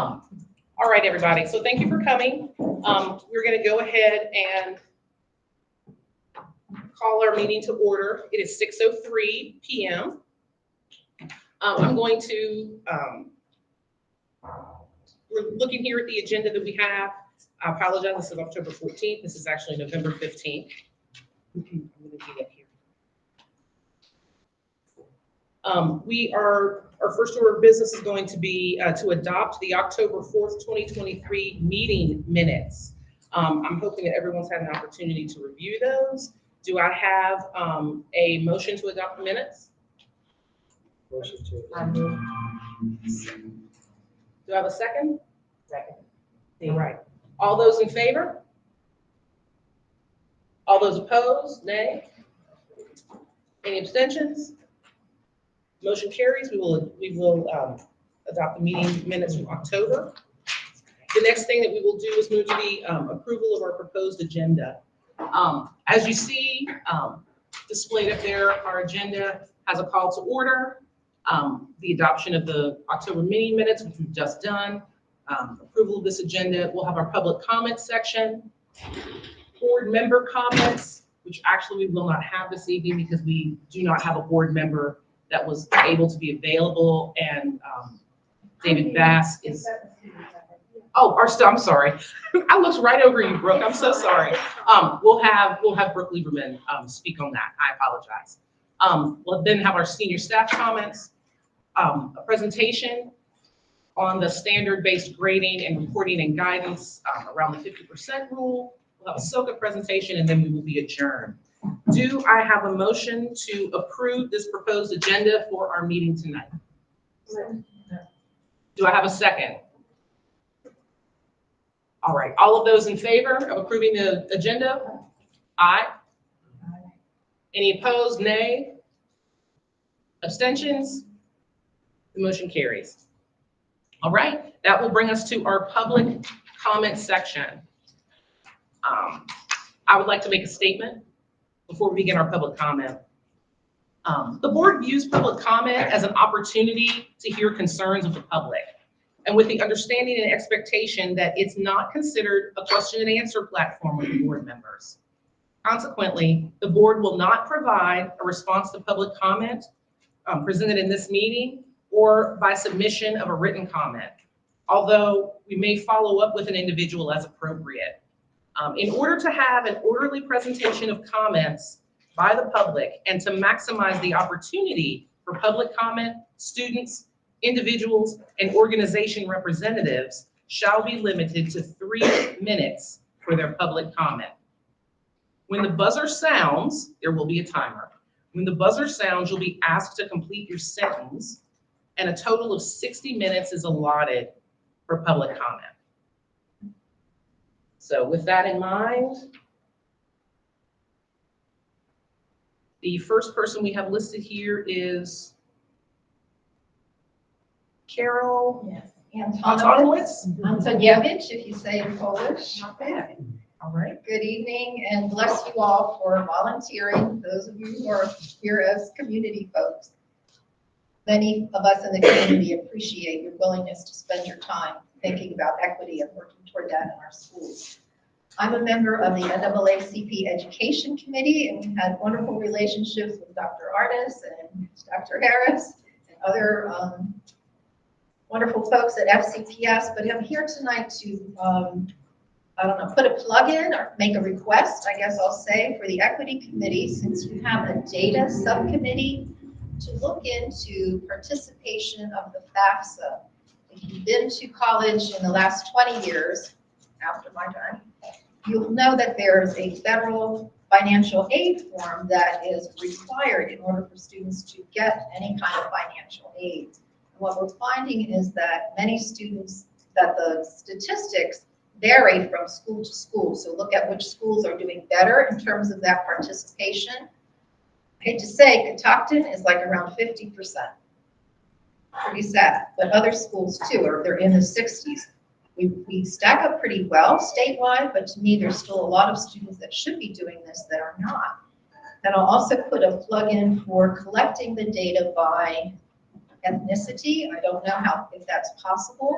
All right, everybody. So thank you for coming. We're going to go ahead and call our meeting to order. It is 6:03 p.m. I'm going to, we're looking here at the agenda that we have. I apologize, this is October 14th. This is actually November 15th. I'm going to get up here. Our first order of business is going to be to adopt the October 4th, 2023 meeting minutes. I'm hoping that everyone's had an opportunity to review those. Do I have a motion to adopt the minutes? Motion to Do I have a second? Second. All right. All those in favor? All those opposed? Nay? Any abstentions? Motion carries. We will adopt the meeting minutes from October. The next thing that we will do is move to the approval of our proposed agenda. As you see displayed up there, our agenda has a call to order, the adoption of the October meeting minutes, which we've just done, approval of this agenda. We'll have our public comment section, board member comments, which actually we will not have this evening because we do not have a board member that was able to be available, and David Bass is. Oh, I'm sorry. I looked right over you, Brooke. I'm so sorry. We'll have Brooke Lieberman speak on that. I apologize. We'll then have our senior staff comments, a presentation on the standard-based grading and reporting and guidance around the 50% rule. We'll have a SOCA presentation, and then we will be adjourned. Do I have a motion to approve this proposed agenda for our meeting tonight? Do I have a second? All right, all of those in favor of approving the agenda? Aye. Any opposed? Nay. Abstentions? The motion carries. All right, that will bring us to our public comment section. I would like to make a statement before we begin our public comment. The board views public comment as an opportunity to hear concerns of the public, and with the understanding and expectation that it's not considered a question and answer platform with the board members. Consequently, the board will not provide a response to public comment presented in this meeting or by submission of a written comment, although we may follow up with an individual as appropriate. In order to have an orderly presentation of comments by the public and to maximize the opportunity for public comment, students, individuals, and organization representatives shall be limited to 3 minutes for their public comment. When the buzzer sounds, there will be a timer. When the buzzer sounds, you'll be asked to complete your sentence, and a total of 60 minutes is allotted for public comment. So with that in mind, the first person we have listed here is Carol. Yes. Antonowicz. Antoniewicz, if you say in Polish. Not bad. All right. Good evening, and bless you all for volunteering, those of you who are here as community folks. Many of us in the community appreciate your willingness to spend your time thinking about equity and working toward that in our schools. I'm a member of the NAACP Education Committee, and we've had wonderful relationships with Dr. Artis and Dr. Harris and other wonderful folks at FCPS, but I'm here tonight to, put a plug in or make a request, I guess I'll say, for the Equity Committee, since you have a data subcommittee, to look into participation of the FAFSA. If you've been to college in the last 20 years, after my time, you'll know that there's a federal financial aid form that is required in order for students to get any kind of financial aid. And what we're finding is that many students, that the statistics vary from school to school. So look at which schools are doing better in terms of that participation. I hate to say, Catoctin is like around 50%. Pretty sad, but other schools too, they're in the 60s. We stack up pretty well statewide, but to me, there's still a lot of students that should be doing this that are not. And I'll also put a plug in for collecting the data by ethnicity. I don't know if that's possible.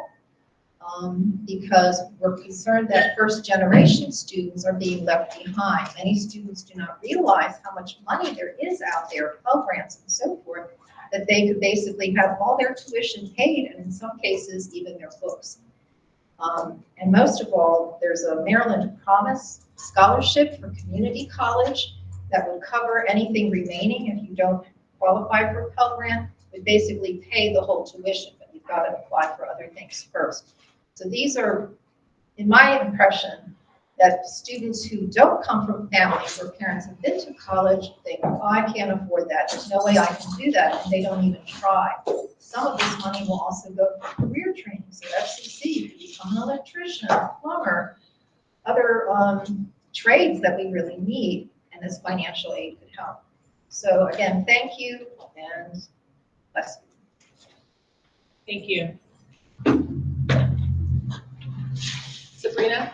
because we're concerned that first generation students are being left behind. Many students do not realize how much money there is out there, Pell Grants and so forth, that they could basically have all their tuition paid, and in some cases, even their books. And most of all, there's a Maryland Promise Scholarship for community college that would cover anything remaining if you don't qualify for a Pell Grant. Would basically pay the whole tuition, but you've got to apply for other things first. So these are, in my impression, that students who don't come from families where parents have been to college think, oh, I can't afford that, there's no way I can do that, and they don't even try. Some of this money will also go for career training, so FCC, you could become an electrician, a plumber, other trades that we really need, and this financial aid could help. So again, thank you, and bless you. Thank you. Sabrina?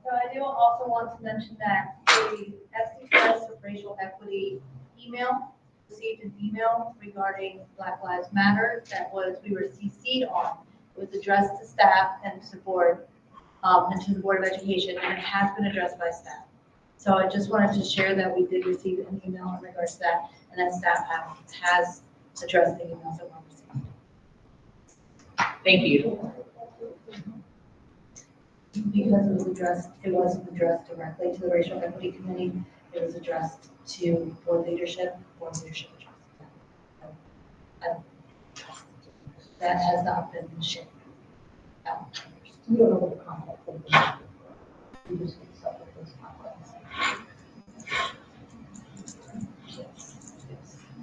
So I do also want to mention that the SDPS of Racial Equity email, received an email regarding Black Lives Matter that we were CC'd on. It was addressed to staff and to board, and to the Board of Education, and it has been addressed by staff. So I just wanted to share that we did receive an email in regards to that, and that staff has addressed the emails that were received. Thank you. Because it wasn't addressed directly to the Racial Equity Committee, it was addressed to board leadership. That has not been shared out. We don't know what the context of the we just get stuck with those conflicts.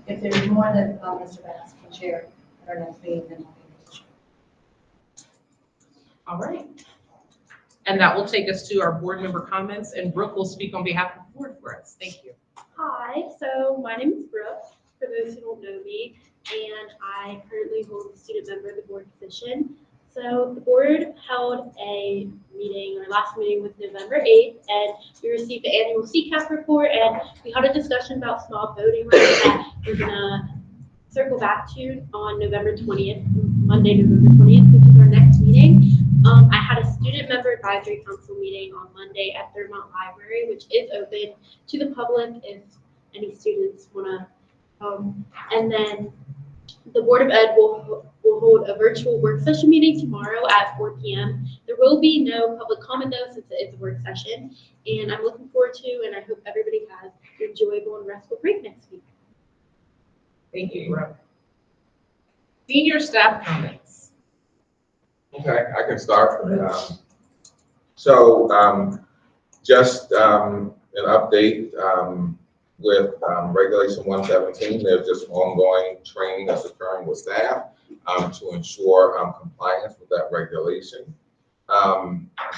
If there's more that Mr. Bass can share at our next meeting, then we'll be able to share. All right. And that will take us to our board member comments, and Brooke will speak on behalf of the board for us. Thank you. Hi, so my name is Brooke, for those who don't know me, and I currently hold the student member of the board position. So the board held a meeting, our last meeting was November 8th, and we received the annual CCAP report, and we had a discussion about small voting rights that we're gonna circle back to on November 20th, Monday, November 20th, which is our next meeting. I had a student member advisory council meeting on Monday at Thurmont Library, which is open to the public if any students want to. And then the Board of Ed will hold a virtual work session meeting tomorrow at 4 p.m. There will be no public comment though, since it's a work session. And I'm looking forward to, and I hope everybody has an enjoyable and restful break next week. Thank you, Brooke. Senior staff comments. Okay, I can start. Just an update with Regulation 117. There's just ongoing training that's occurring with staff to ensure compliance with that regulation.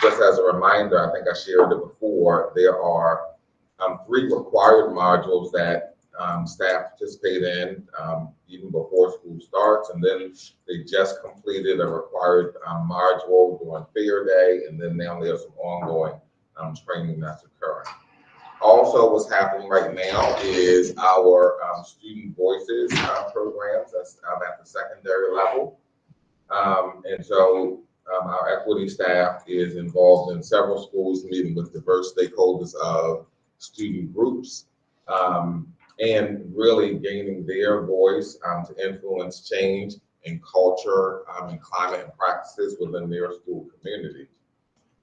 Just as a reminder, I think I shared it before, there are 3 required modules that staff participate in even before school starts, and then they just completed a required module during Fair Day, and then now there's some ongoing training that's occurring. Also, what's happening right now is our student voices programs that's at the secondary level, and so our equity staff is involved in several schools meeting with diverse stakeholders of student groups, and really gaining their voice to influence change in culture and climate and practices within their school community.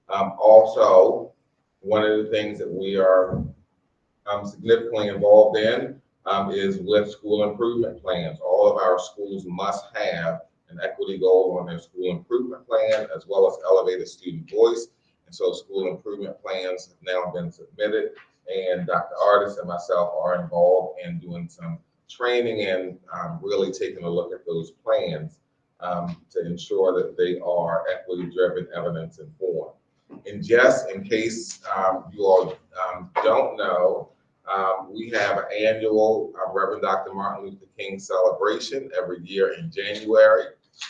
Also, one of the things that we are significantly involved in is with school improvement plans. All of our schools must have an equity goal on their school improvement plan, as well as elevated student voice. And so school improvement plans have now been submitted, and Dr. Artis and myself are involved in doing some training and really taking a look at those plans to ensure that they are equity-driven, evidence-informed. And just in case you all don't know, we have an annual Reverend Dr. Martin Luther King celebration every year in January.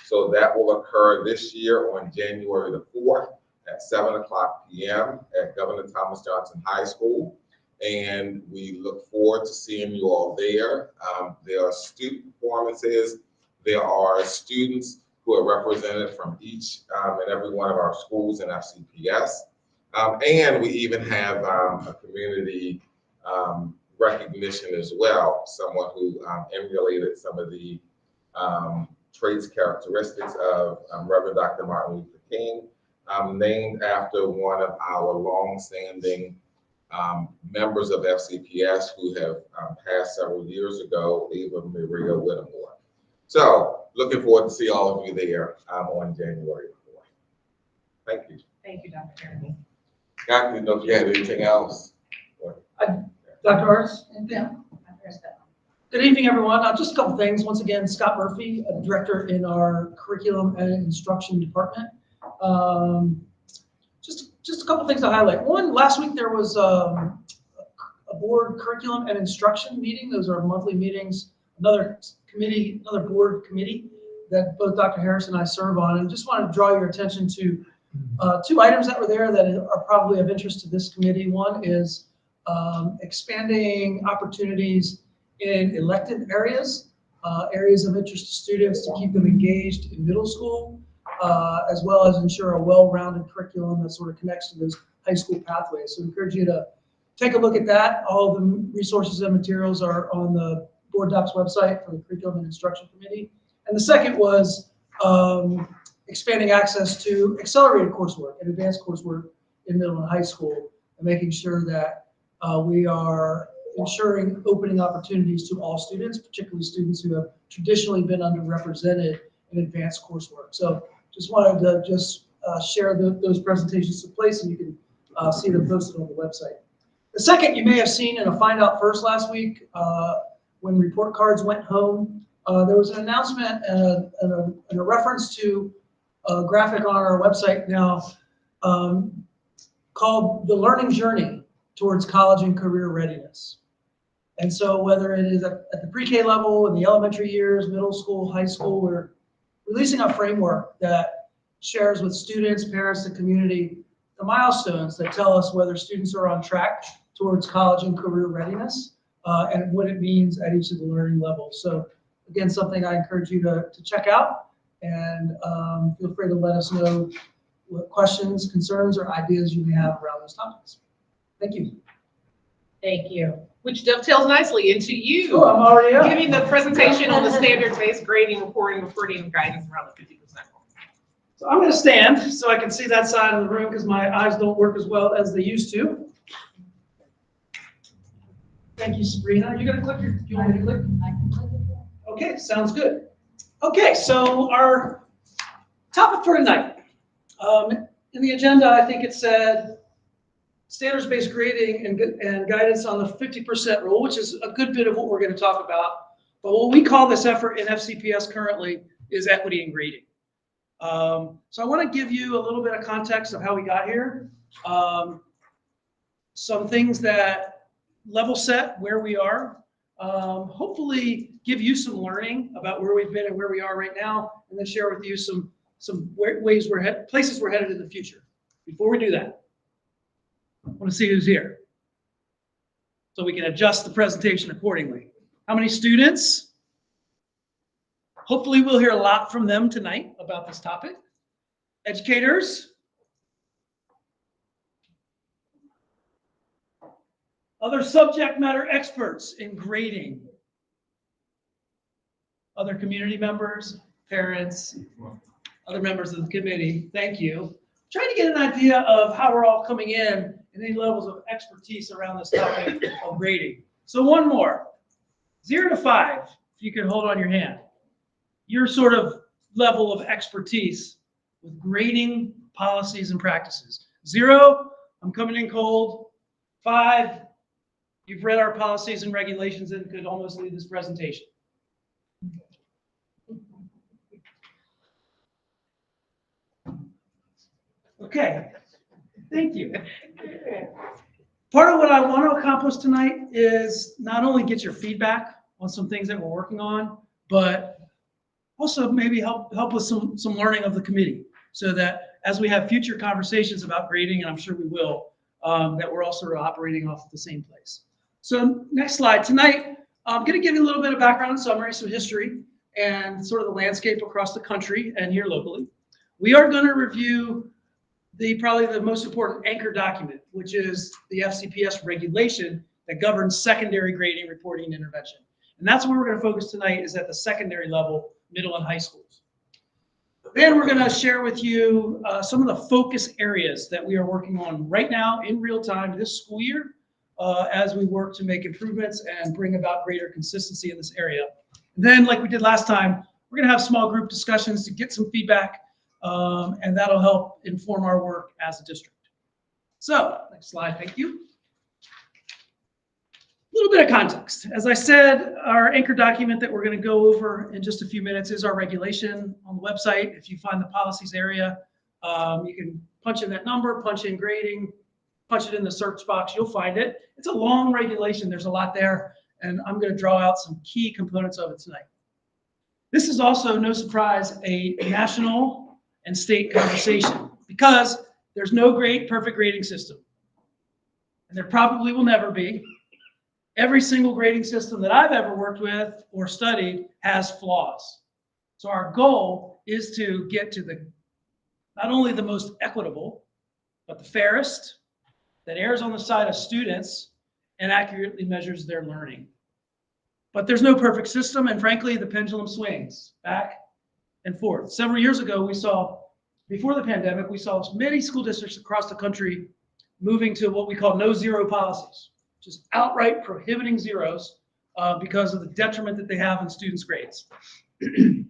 So that will occur this year on January the 4th at 7 o'clock p.m. at Governor Thomas Johnson High School. And we look forward to seeing you all there. There are student performances. There are students who are represented from each and every one of our schools in FCPS. And we even have a community recognition as well, someone who emulated some of the traits, characteristics of Reverend Dr. Martin Luther King, named after one of our longstanding members of FCPS who have passed several years ago, Eva Maria Whittemore. So looking forward to see all of you there on January 4th. Thank you. Thank you, Dr. Karen. I didn't know if you had anything else. Dr. Harts? Yeah. Good evening, everyone. Just a couple things. Once again, Scott Murphy, a director in our curriculum and instruction department. Just a couple things to highlight. One, last week there was a board curriculum and instruction meeting. Those are monthly meetings. Another board committee that both Dr. Harris and I serve on. And just wanted to draw your attention to two items that were there that are probably of interest to this committee. One is expanding opportunities in elective areas, areas of interest to students to keep them engaged in middle school, as well as ensure a well-rounded curriculum that sort of connects to those high school pathways. So I encourage you to take a look at that. All of the resources and materials are on the Board Docs website for the Curriculum and Instruction Committee. And the second was expanding access to accelerated coursework and advanced coursework in middle and high school, and making sure that we are ensuring opening opportunities to all students, particularly students who have traditionally been underrepresented in advanced coursework. So just wanted to share those presentations took place, and you can see them posted on the website. The second, you may have seen in a Find Out First last week, when report cards went home, there was an announcement and a reference to a graphic on our website now called The Learning Journey Towards College and Career Readiness. And so whether it is at the pre-K level, in the elementary years, middle school, high school, we're releasing a framework that shares with students, parents, and community the milestones that tell us whether students are on track towards college and career readiness, and what it means at each of the learning levels. So again, something I encourage you to check out, and feel free to let us know what questions, concerns, or ideas you may have around those topics. Thank you. Thank you. Which dovetails nicely into you. Oh, I'm already up. Giving the presentation on the standards-based grading, reporting, and guidance around the 50%. So I'm going to stand so I can see that side of the room because my eyes don't work as well as they used to. Thank you, Sabrina. You want me to click? Okay, sounds good. Okay, so our topic for tonight. In the agenda, I think it said standards-based grading and guidance on the 50% rule, which is a good bit of what we're going to talk about. But what we call this effort in FCPS currently is equity in grading. So I want to give you a little bit of context of how we got here. Some things that level set where we are, hopefully give you some learning about where we've been and where we are right now, and then share with you some ways places we're headed in the future. Before we do that, I want to see who's here so we can adjust the presentation accordingly. How many students? Hopefully we'll hear a lot from them tonight about this topic. Educators? Other subject matter experts in grading? Other community members, parents, other members of the committee, thank you. Trying to get an idea of how we're all coming in and any levels of expertise around this topic of grading. So one more, 0 to 5, if you could hold on your hand. Your sort of level of expertise with grading policies and practices. 0, I'm coming in cold. 5, you've read our policies and regulations and could almost lead this presentation. Okay, thank you. Part of what I want to accomplish tonight is not only get your feedback on some things that we're working on, but also maybe help with some learning of the committee, so that as we have future conversations about grading, and I'm sure we will, that we're all sort of operating off of the same place. So next slide. Tonight, I'm going to give you a little bit of background, summary, some history, and sort of the landscape across the country and here locally. We are going to review probably the most important anchor document, which is the FCPS regulation that governs secondary grading, reporting, and intervention. And that's where we're going to focus tonight, is at the secondary level, middle and high schools. Then we're going to share with you some of the focus areas that we are working on right now in real time this school year as we work to make improvements and bring about greater consistency in this area. And then, like we did last time, we're going to have small group discussions to get some feedback, and that'll help inform our work as a district. So, next slide, thank you. A little bit of context. As I said, our anchor document that we're going to go over in just a few minutes is our regulation on the website. If you find the policies area, you can punch in that number, punch in grading, punch it in the search box, you'll find it. It's a long regulation. There's a lot there, and I'm going to draw out some key components of it tonight. This is also, no surprise, a national and state conversation, because there's no perfect grading system, and there probably will never be. Every single grading system that I've ever worked with or studied has flaws. So our goal is to get to not only the most equitable, but the fairest, that errs on the side of students and accurately measures their learning. But there's no perfect system, and frankly, the pendulum swings back and forth. Several years ago, before the pandemic, we saw many school districts across the country moving to what we call no-zero policies, which is outright prohibiting zeros because of the detriment that they have in students' grades. The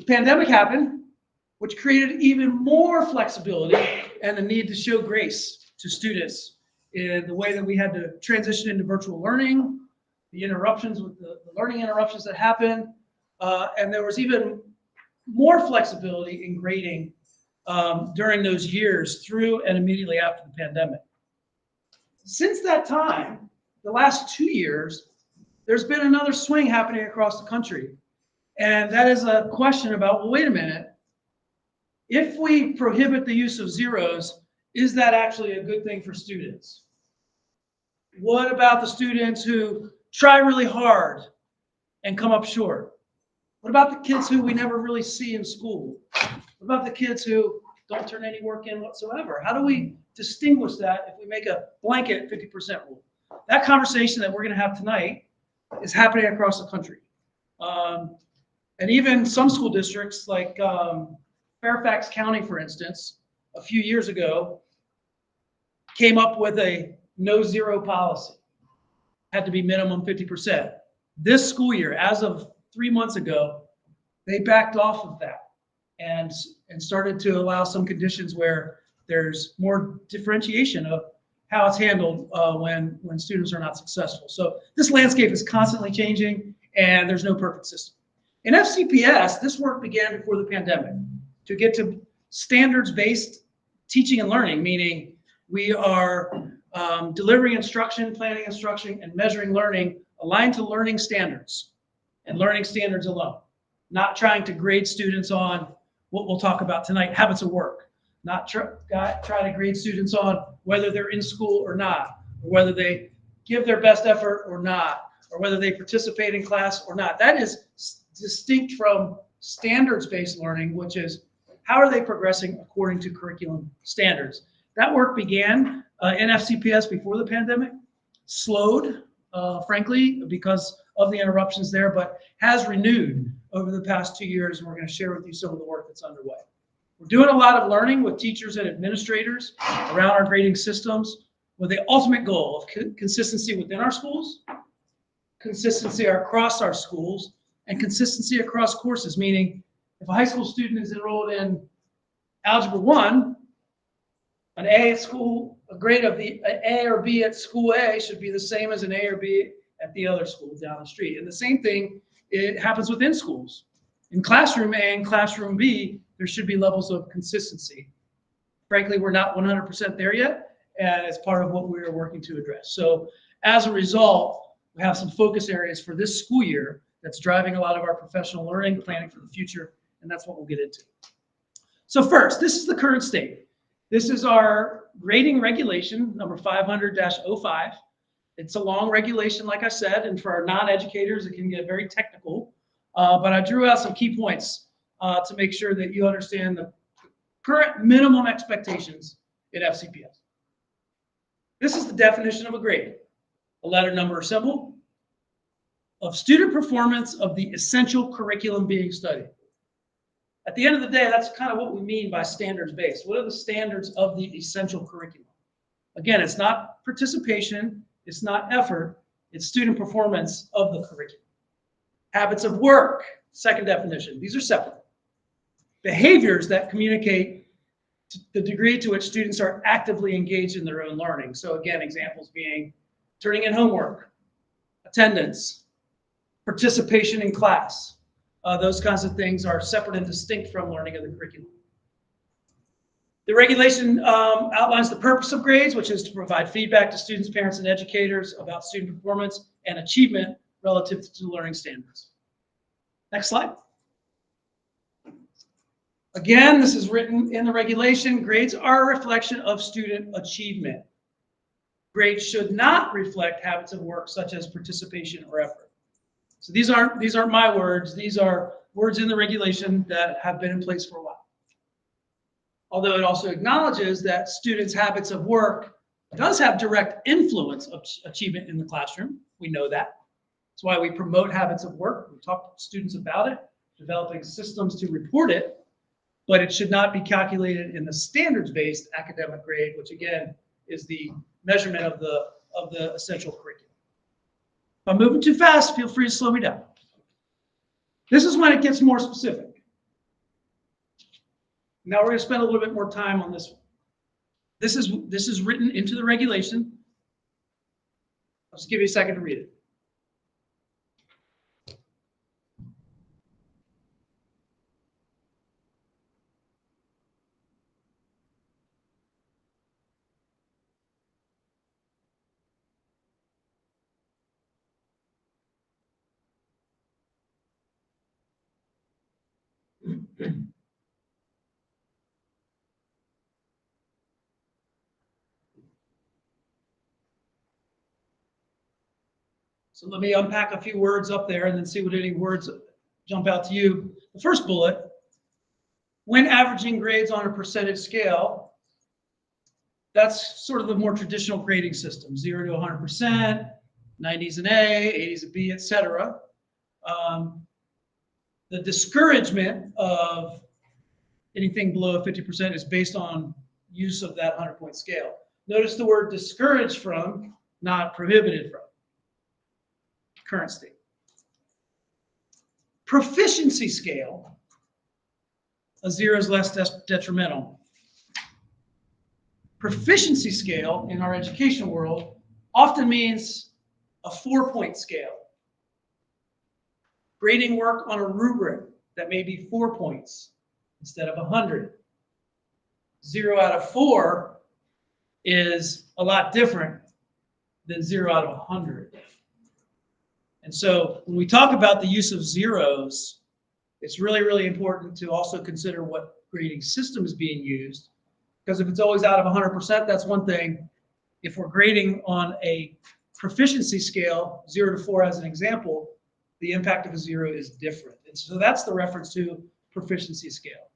pandemic happened, which created even more flexibility and the need to show grace to students in the way that we had to transition into virtual learning, the interruptions with the learning interruptions that happened, and there was even more flexibility in grading during those years through and immediately after the pandemic. Since that time, the last 2 years, there's been another swing happening across the country. And that is a question about, well, wait a minute, if we prohibit the use of zeros, is that actually a good thing for students? What about the students who try really hard and come up short? What about the kids who we never really see in school? What about the kids who don't turn any work in whatsoever? How do we distinguish that if we make a blanket 50% rule? That conversation that we're going to have tonight is happening across the country. And even some school districts like Fairfax County, for instance, a few years ago, came up with a no-zero policy. Had to be minimum 50%. This school year, as of 3 months ago, they backed off of that and started to allow some conditions where there's more differentiation of how it's handled when students are not successful. So this landscape is constantly changing, and there's no perfect system. In FCPS, this work began before the pandemic to get to standards-based teaching and learning, meaning we are delivering instruction, planning instruction, and measuring learning aligned to learning standards and learning standards alone. Not trying to grade students on what we'll talk about tonight, habits of work. Not try to grade students on whether they're in school or not, or whether they give their best effort or not, or whether they participate in class or not. That is distinct from standards-based learning, which is how are they progressing according to curriculum standards. That work began in FCPS before the pandemic, slowed, frankly, because of the interruptions there, but has renewed over the past 2 years, and we're going to share with you some of the work that's underway. We're doing a lot of learning with teachers and administrators around our grading systems with the ultimate goal of consistency within our schools, consistency across our schools, and consistency across courses, meaning if a high school student is enrolled in Algebra 1, an A at school, a grade of the A or B at school A should be the same as an A or B at the other school down the street. And the same thing, it happens within schools. In classroom A and classroom B, there should be levels of consistency. Frankly, we're not 100% there yet, and it's part of what we're working to address. So as a result, we have some focus areas for this school year that's driving a lot of our professional learning, planning for the future, and that's what we'll get into. So first, this is the current state. This is our grading regulation, number 500-05. It's a long regulation, like I said, and for our non-educators, it can get very technical. But I drew out some key points to make sure that you understand the current minimum expectations in FCPS. This is the definition of a grade: a letter, number, or symbol of student performance of the essential curriculum being studied. At the end of the day, that's kind of what we mean by standards-based. What are the standards of the essential curriculum? Again, it's not participation, it's not effort, it's student performance of the curriculum. Habits of work, second definition. These are separate. Behaviors that communicate the degree to which students are actively engaged in their own learning. So again, examples being turning in homework, attendance, participation in class. Those kinds of things are separate and distinct from learning of the curriculum. The regulation outlines the purpose of grades, which is to provide feedback to students, parents, and educators about student performance and achievement relative to learning standards. Next slide. Again, this is written in the regulation. Grades are a reflection of student achievement. Grades should not reflect habits of work such as participation or effort. So these aren't my words. These are words in the regulation that have been in place for a while. Although it also acknowledges that students' habits of work does have direct influence of achievement in the classroom. We know that. That's why we promote habits of work. We talk to students about it, developing systems to report it, but it should not be calculated in the standards-based academic grade, which again is the measurement of the essential curriculum. If I'm moving too fast, feel free to slow me down. This is when it gets more specific. Now we're going to spend a little bit more time on this one. This is written into the regulation. I'll just give you a second to read it. So let me unpack a few words up there and then see what any words jump out to you. The first bullet, when averaging grades on a percentage scale, that's sort of the more traditional grading system, 0 to 100%, 90s an A, 80s a B, etc. The discouragement of anything below 50% is based on use of that 100-point scale. Notice the word discouraged from, not prohibited from. Current state. Proficiency scale, a 0 is less detrimental. Proficiency scale in our education world often means a 4-point scale. Grading work on a rubric that may be 4 points instead of 100. 0 out of 4 is a lot different than 0 out of 100. And so when we talk about the use of zeros, it's really, really important to also consider what grading system is being used. Because if it's always out of 100%, that's one thing. If we're grading on a proficiency scale, 0 to 4 as an example, the impact of a 0 is different. And so that's the reference to proficiency scale.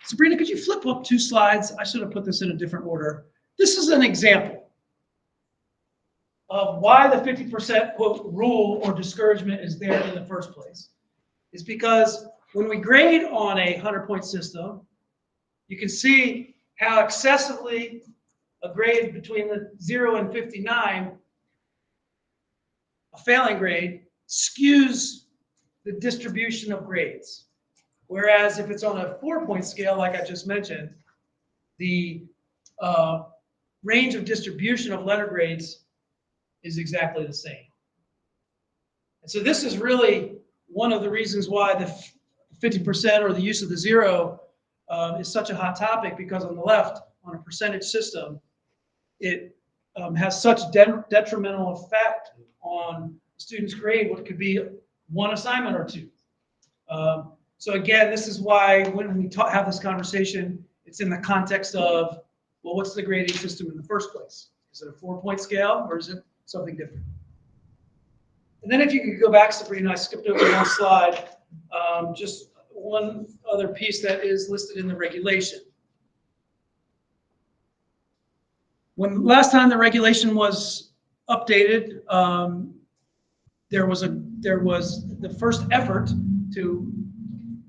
Sabrina, could you flip up 2 slides? I should have put this in a different order. This is an example of why the 50% quote rule or discouragement is there in the first place. Is because when we grade on a 100-point system, you can see how excessively a grade between the 0 and 59, a failing grade, skews the distribution of grades. Whereas if it's on a 4-point scale, like I just mentioned, the range of distribution of letter grades is exactly the same. And so this is really one of the reasons why the 50% or the use of the 0 is such a hot topic, because on the left, on a percentage system, it has such detrimental effect on students' grade, what could be 1 assignment or 2. So again, this is why when we have this conversation, it's in the context of, well, what's the grading system in the first place? Is it a 4-point scale or is it something different? And then if you could go back, Sabrina, I skipped over one slide. Just one other piece that is listed in the regulation. When last time the regulation was updated, there was the first effort to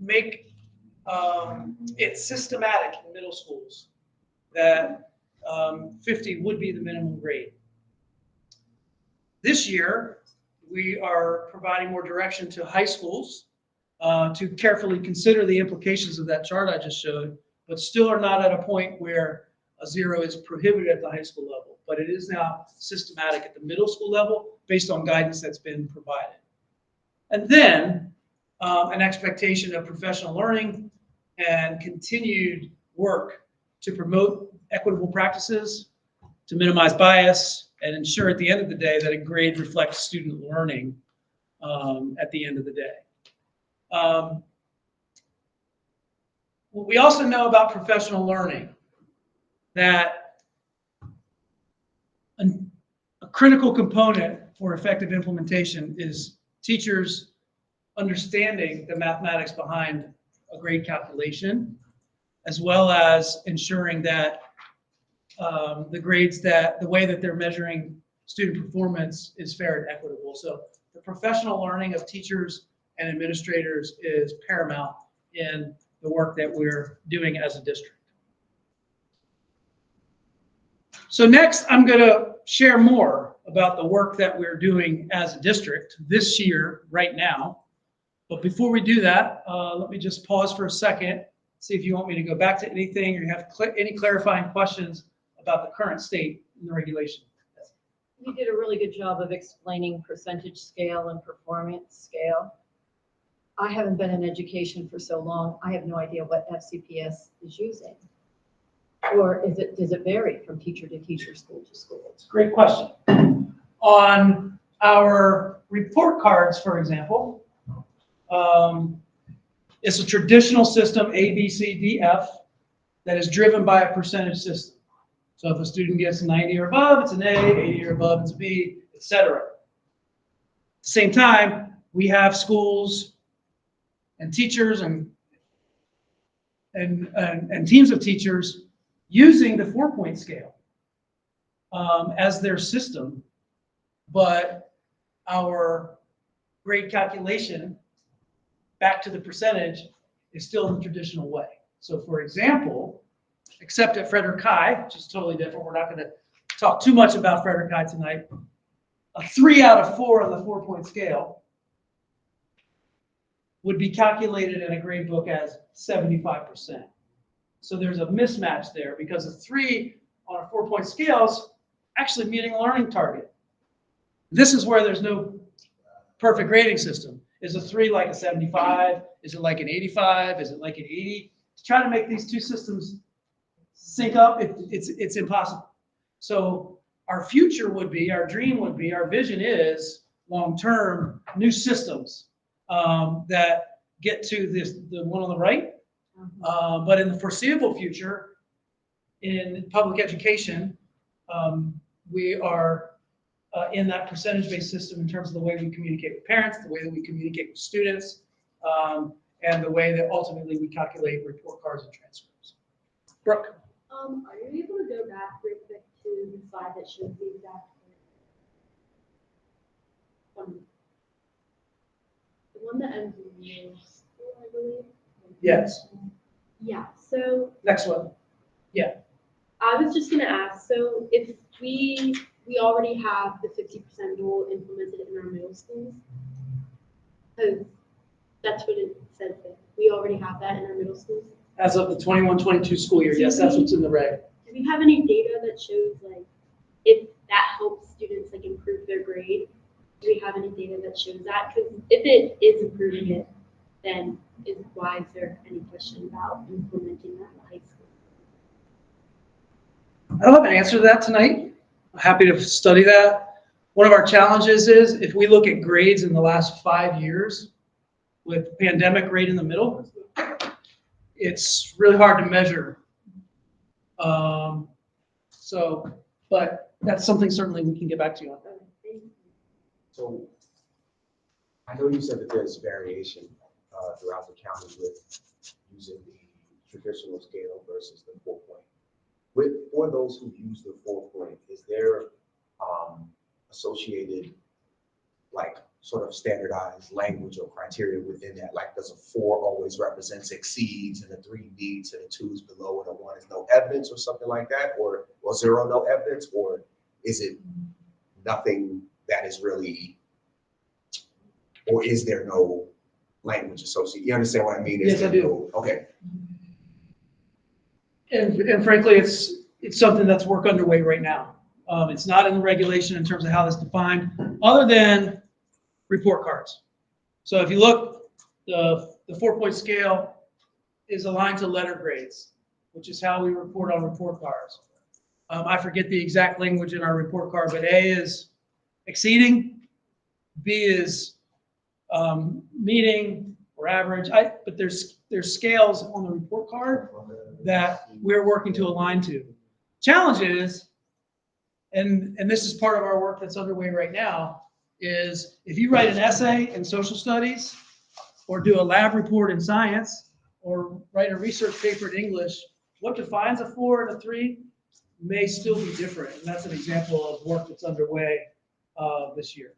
make it systematic in middle schools that 50 would be the minimum grade. This year, we are providing more direction to high schools to carefully consider the implications of that chart I just showed, but still are not at a point where a 0 is prohibited at the high school level. But it is now systematic at the middle school level based on guidance that's been provided. And then an expectation of professional learning and continued work to promote equitable practices, to minimize bias, and ensure at the end of the day that a grade reflects student learning at the end of the day. We also know about professional learning that a critical component for effective implementation is teachers understanding the mathematics behind a grade calculation, as well as ensuring that the way that they're measuring student performance is fair and equitable. So the professional learning of teachers and administrators is paramount in the work that we're doing as a district. So next, I'm going to share more about the work that we're doing as a district this year, right now. But before we do that, let me just pause for a second, see if you want me to go back to anything or you have any clarifying questions about the current state in the regulation. You did a really good job of explaining percentage scale and performance scale. I haven't been in education for so long, I have no idea what FCPS is using. Or does it vary from teacher to teacher, school to school? It's a great question. On our report cards, for example, it's a traditional system, A, B, C, D, F, that is driven by a percentage system. So if a student gets 90 or above, it's an A, 80 or above, it's a B, etc. At the same time, we have schools and teachers and teams of teachers using the 4-point scale as their system, but our grade calculation back to the percentage is still the traditional way. So for example, except at Frederick High, which is totally different, we're not going to talk too much about Frederick High tonight, a 3 out of 4 on the 4-point scale would be calculated in a grade book as 75%. So there's a mismatch there because a 3 on a 4-point scale is actually meeting a learning target. This is where there's no perfect grading system. Is a 3 like a 75? Is it like an 85? Is it like an 80? To try to make these two systems sync up, it's impossible. So our future would be, our dream would be, our vision is long-term new systems that get to the one on the right. But in the foreseeable future, in public education, we are in that percentage-based system in terms of the way we communicate with parents, the way that we communicate with students, and the way that ultimately we calculate report cards and transcripts. Brooke? Are you able to go back real quick to the slide that shows the exact one? The one that ends in middle school, I believe. Yes. Yeah, so Next one. I was just gonna ask, so if we already have the 50% rule implemented in our middle schools, because that's what it says there. We already have that in our middle schools. As of the 21-22 school year, yes, that's what's in the reg. Do we have any data that shows like if that helps students like improve their grade? Do we have any data that shows that? Because if it is improving it, then why is there any question about implementing that in high school? I don't have an answer to that tonight. I'm happy to study that. One of our challenges is if we look at grades in the last 5 years with pandemic rate in the middle, it's really hard to measure. But that's something certainly we can get back to you on. So I know you said that there's variation throughout the county with using the traditional scale versus the 4-point. For those who use the 4-point, is there associated like sort of standardized language or criteria within that? Like does a 4 always represents exceeds and a 3 beats and a 2 is below and a 1 is no evidence or something like that? Or 0 no evidence? Or is it nothing that is really, or is there no language associated? You understand what I mean? Is Yes, I there do. no- Okay. And frankly, it's something that's work underway right now. It's not in the regulation in terms of how it's defined, other than report cards. So if you look, the 4-point scale is aligned to letter grades, which is how we report on report cards. I forget the exact language in our report card, but A is exceeding, B is meeting or average. But there's scales on the report card that we're working to align to. Challenge is, and this is part of our work that's underway right now, is if you write an essay in social studies or do a lab report in science or write a research paper in English, what defines a 4 and a 3 may still be different. And that's an example of work that's underway this year.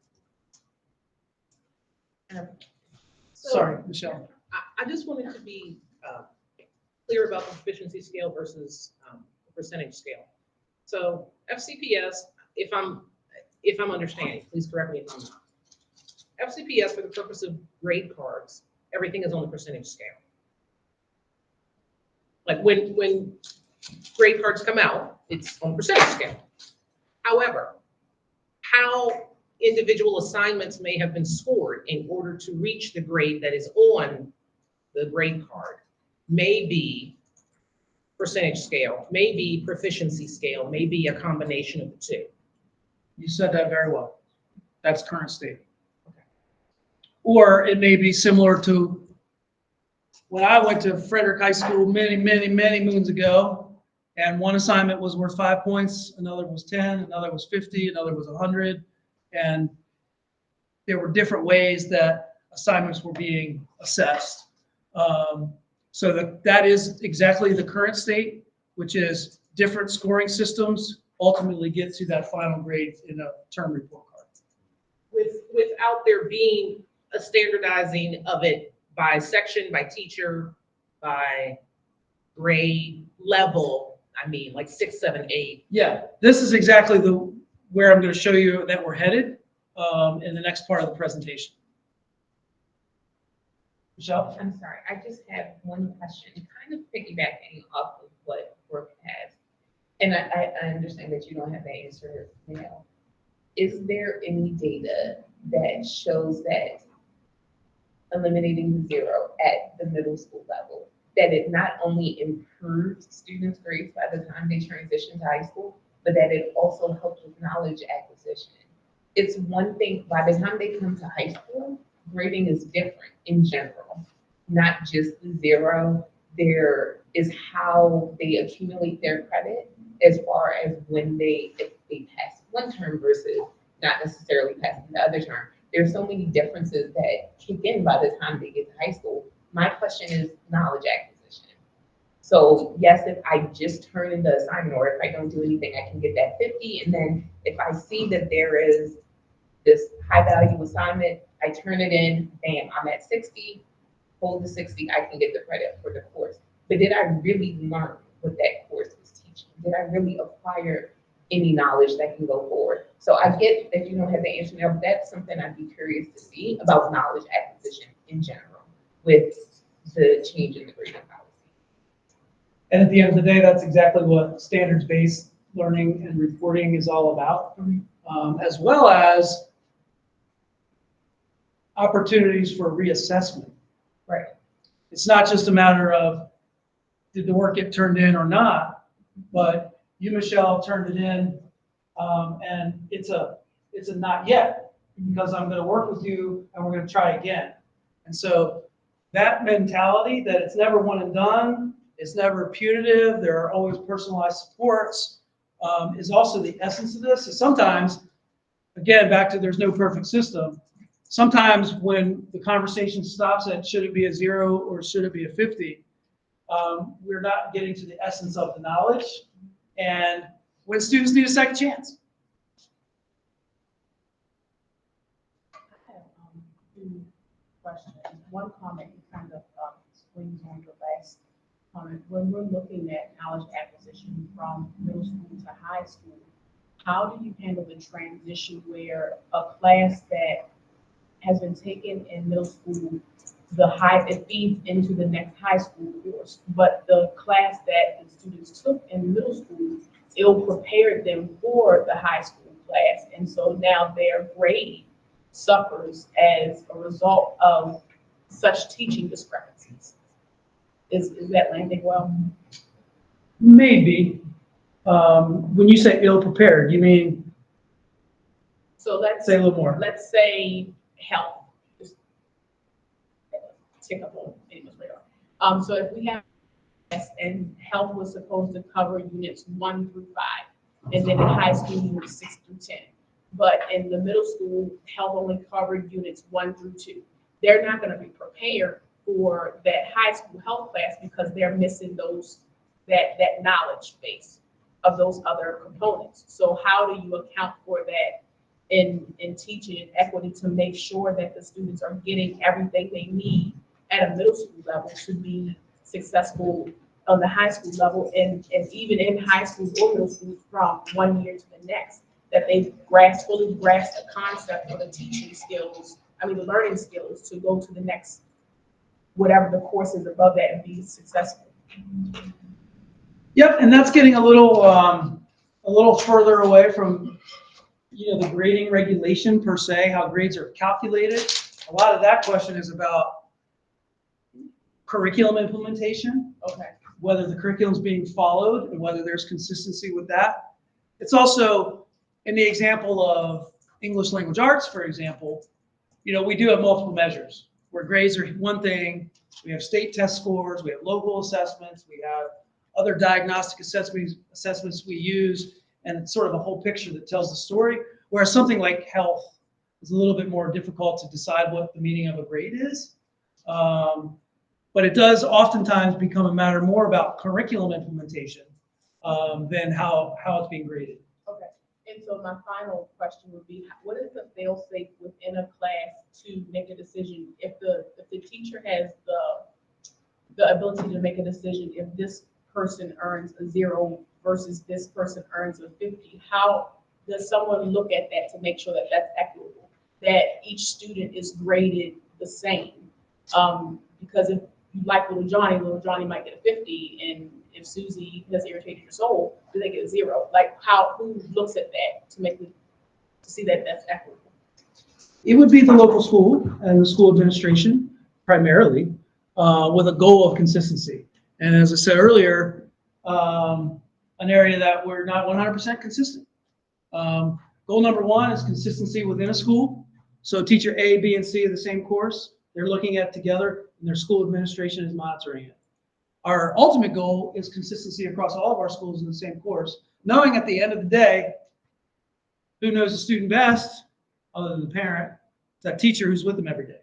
Sorry, Michelle. I just wanted to be clear about the proficiency scale versus the percentage scale. So FCPS, if I'm understanding, please correct me if I'm not. FCPS, for the purpose of grade cards, everything is on the percentage scale. Like when grade cards come out, it's on percentage scale. However, how individual assignments may have been scored in order to reach the grade that is on the grade card may be percentage scale, may be proficiency scale, may be a combination of the two. You said that very well. That's current state. Or it may be similar to when I went to Frederick High School many moons ago, and one assignment was worth 5 points, another was 10, another was 50, another was 100. And there were different ways that assignments were being assessed. So that is exactly the current state, which is different scoring systems ultimately get to that final grade in a term report card. Without there being a standardizing of it by section, by teacher, by grade level, I mean, like 6, 7, 8. Yeah, this is exactly where I'm going to show you that we're headed in the next part of the presentation. Michelle? I'm sorry, I just have one question, kind of piggybacking off of what Brooke has. And I understand that you don't have the answer now. Is there any data that shows that eliminating 0 at the middle school level, that it not only improved students' grades by the time they transition to high school, but that it also helped with knowledge acquisition? It's one thing, by the time they come to high school, grading is different in general, not just the 0. There is how they accumulate their credit as far as if they pass one term versus not necessarily passing the other term. There's so many differences that kick in by the time they get to high school. My question is knowledge acquisition. So yes, if I just turn in the assignment or if I don't do anything, I can get that 50. And then if I see that there is this high value assignment, I turn it in, bam, I'm at 60, hold the 60, I can get the credit for the course. But did I really learn what that course was teaching? Did I really acquire any knowledge that can go forward? So I get that you don't have the answer now, but that's something I'd be curious to see about knowledge acquisition in general with the change in the grading policy. And at the end of the day, that's exactly what standards-based learning and reporting is all about, as well as opportunities for reassessment. Right. It's not just a matter of did the work get turned in or not, but you, Michelle, turned it in, and it's a not yet, because I'm going to work with you and we're going to try again. And so that mentality that it's never one and done, it's never punitive, there are always personalized supports, is also the essence of this. So sometimes, again, back to there's no perfect system. Sometimes when the conversation stops at should it be a 0 or should it be a 50, we're not getting to the essence of the knowledge and when students need a second chance. I have two questions. One comment kind of swings on the last comment. When we're looking at knowledge acquisition from middle school to high school, how do you handle the transition where a class that has been taken in middle school, it feeds into the next high school course, but the class that the students took in middle school, ill prepared them for the high school class, and so now their grade suffers as a result of such teaching discrepancies. Is that landing well? Maybe. When you say ill prepared, you mean, So let's say a little more. let's say health. Just tick up on anyone's radar. So if we have and health was supposed to cover units 1 through 5, and then in high school units 6 through 10. But in the middle school, health only covered units 1 through 2. They're not going to be prepared for that high school health class because they're missing that knowledge base of those other components. So how do you account for that in teaching and equity to make sure that the students are getting everything they need at a middle school level to be successful on the high school level, and even in high school or middle school from 1 year to the next, that they fully grasp the concept or the teaching skills, the learning skills to go to the next, whatever the course is above that and be successful. Yep, and that's getting a little further away from, the grading regulation per se, how grades are calculated. A lot of that question is about curriculum implementation. Okay. Whether the curriculum is being followed and whether there's consistency with that. It's also in the example of English language arts, for example, we do have multiple measures where grades are one thing. We have state test scores, we have local assessments, we have other diagnostic assessments we use, and it's sort of a whole picture that tells the story. Whereas something like health is a little bit more difficult to decide what the meaning of a grade is. But it does oftentimes become a matter more about curriculum implementation than how it's being graded. Okay. And so my final question would be, what is the fail-safe within a class to make a decision if the teacher has the ability to make a decision if this person earns a 0 versus this person earns a 50? How does someone look at that to make sure that that's equitable, that each student is graded the same? Because if you like little Johnny might get a 50, and if Susie has irritated your soul, do they get a 0? Who looks at that to see that that's equitable? It would be the local school and the school administration primarily, with a goal of consistency. And as I said earlier, an area that we're not 100% consistent. Goal number 1 is consistency within a school. So teacher A, B, and C are the same course. They're looking at it together, and their school administration is monitoring it. Our ultimate goal is consistency across all of our schools in the same course, knowing at the end of the day, who knows the student best, other than the parent? It's that teacher who's with them every day.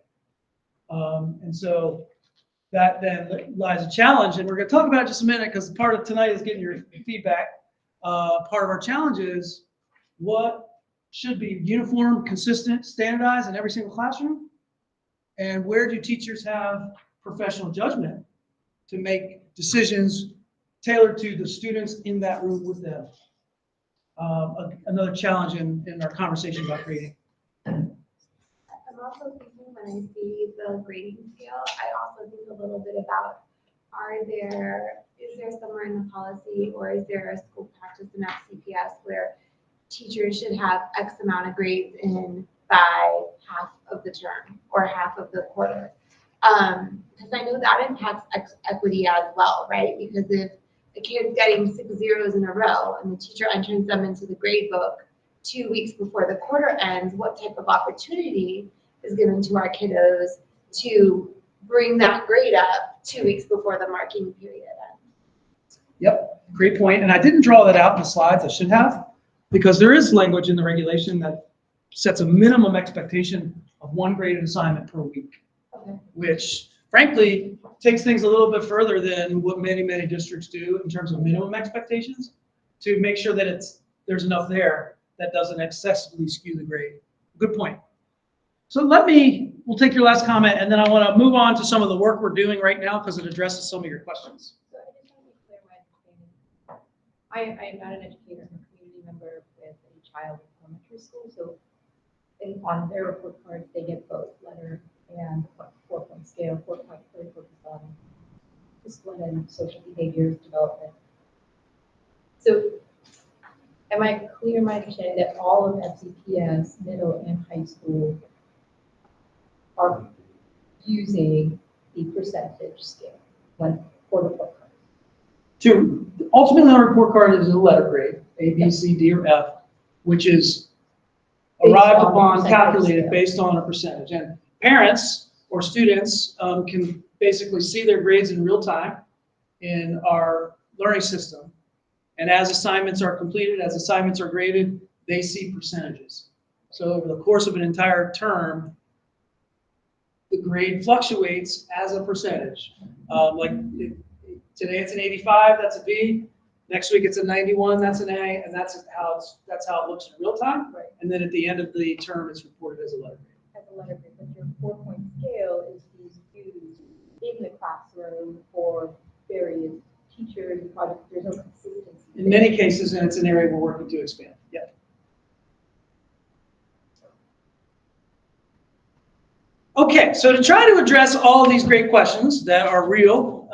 And so that then lies a challenge, and we're going to talk about it in just a minute because part of tonight is getting your feedback. Part of our challenge is what should be uniform, consistent, standardized in every single classroom, and where do teachers have professional judgment to make decisions tailored to the students in that room with them. Another challenge in our conversation about grading. I'm also thinking when I see the grading scale, I also think a little bit about, is there somewhere in the policy or is there a school practice in FCPS where teachers should have X amount of grades in by half of the term or half of the quarter? Because I know that impacts equity as well, right? Because if a kid's getting 6 zeros in a row and the teacher enters them into the grade book 2 weeks before the quarter ends, what type of opportunity is given to our kiddos to bring that grade up 2 weeks before the marking period ends? Yep, great point. And I didn't draw that out in the slides. I should have, because there is language in the regulation that sets a minimum expectation of 1 graded assignment per week, which frankly takes things a little bit further than what many districts do in terms of minimum expectations to make sure that there's enough there that doesn't excessively skew the grade. Good point. So we'll take your last comment, and then I want to move on to some of the work we're doing right now because it addresses some of your questions. So I just want to be clear my understanding. I am not an educator, I'm a community member with a child in elementary school, so on their report cards, they get both letter and 4-point scale, 4-point focused on discipline and social behaviors development. So am I clear in my understanding that all of FCPS, middle and high school, are using the percentage scale when for the report card? Ultimately, on a report card is a letter grade, A, B, C, D, or F, which is arrived upon, calculated based on a percentage. And parents or students can basically see their grades in real time in our learning system. And as assignments are completed, as assignments are graded, they see percentages. So over the course of an entire term, the grade fluctuates as a percentage. Today it's an 85, that's a B. Next week it's a 91, that's an A, and that's how it looks in real time. Right. And then at the end of the term, it's reported as a letter grade. As a letter grade, but your 4-point scale is used in the classroom for various teachers and projects. There's no consistency. In many cases, and it's an area we're working to expand. Yep. Okay, so to try to address all of these great questions that are real,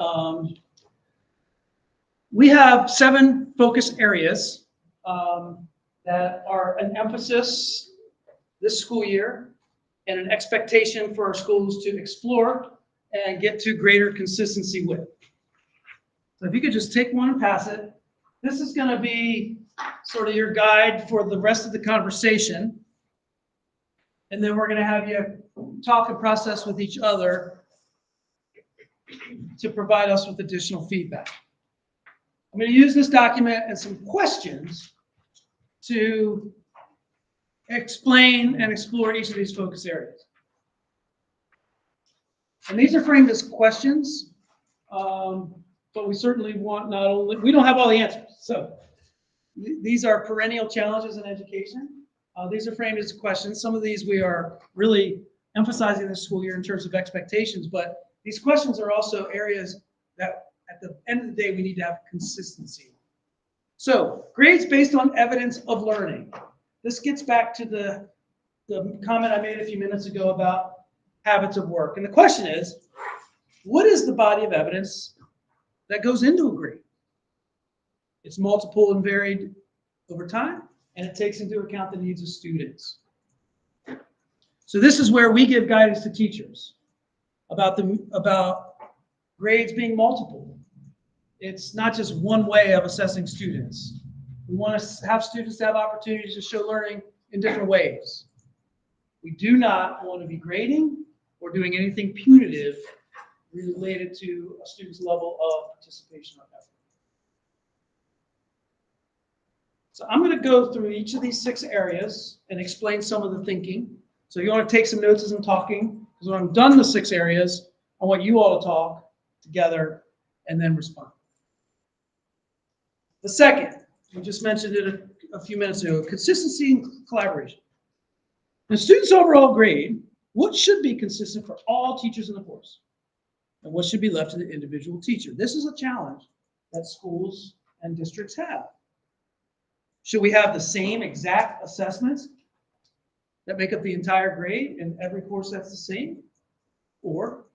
we have 7 focus areas that are an emphasis this school year and an expectation for our schools to explore and get to greater consistency with. So if you could just take one and pass it. This is going to be sort of your guide for the rest of the conversation. And then we're going to have you talk and process with each other to provide us with additional feedback. I'm going to use this document and some questions to explain and explore each of these focus areas. And these are framed as questions, but we certainly want not only, we don't have all the answers. So these are perennial challenges in education. These are framed as questions. Some of these we are really emphasizing this school year in terms of expectations, but these questions are also areas that at the end of the day, we need to have consistency. So grades based on evidence of learning. This gets back to the comment I made a few minutes ago about habits of work. And the question is, what is the body of evidence that goes into a grade? It's multiple and varied over time, and it takes into account the needs of students. So this is where we give guidance to teachers about grades being multiple. It's not just one way of assessing students. We want to have students have opportunities to show learning in different ways. We do not want to be grading or doing anything punitive related to a student's level of participation or effort. So I'm going to go through each of these 6 areas and explain some of the thinking. So you want to take some notes as I'm talking, because when I'm done the 6 areas, I want you all to talk together and then respond. The second, we just mentioned it a few minutes ago, consistency and collaboration. The student's overall grade, what should be consistent for all teachers in the course? And what should be left to the individual teacher? This is a challenge that schools and districts have. Should we have the same exact assessments that make up the entire grade in every course that's the same? Or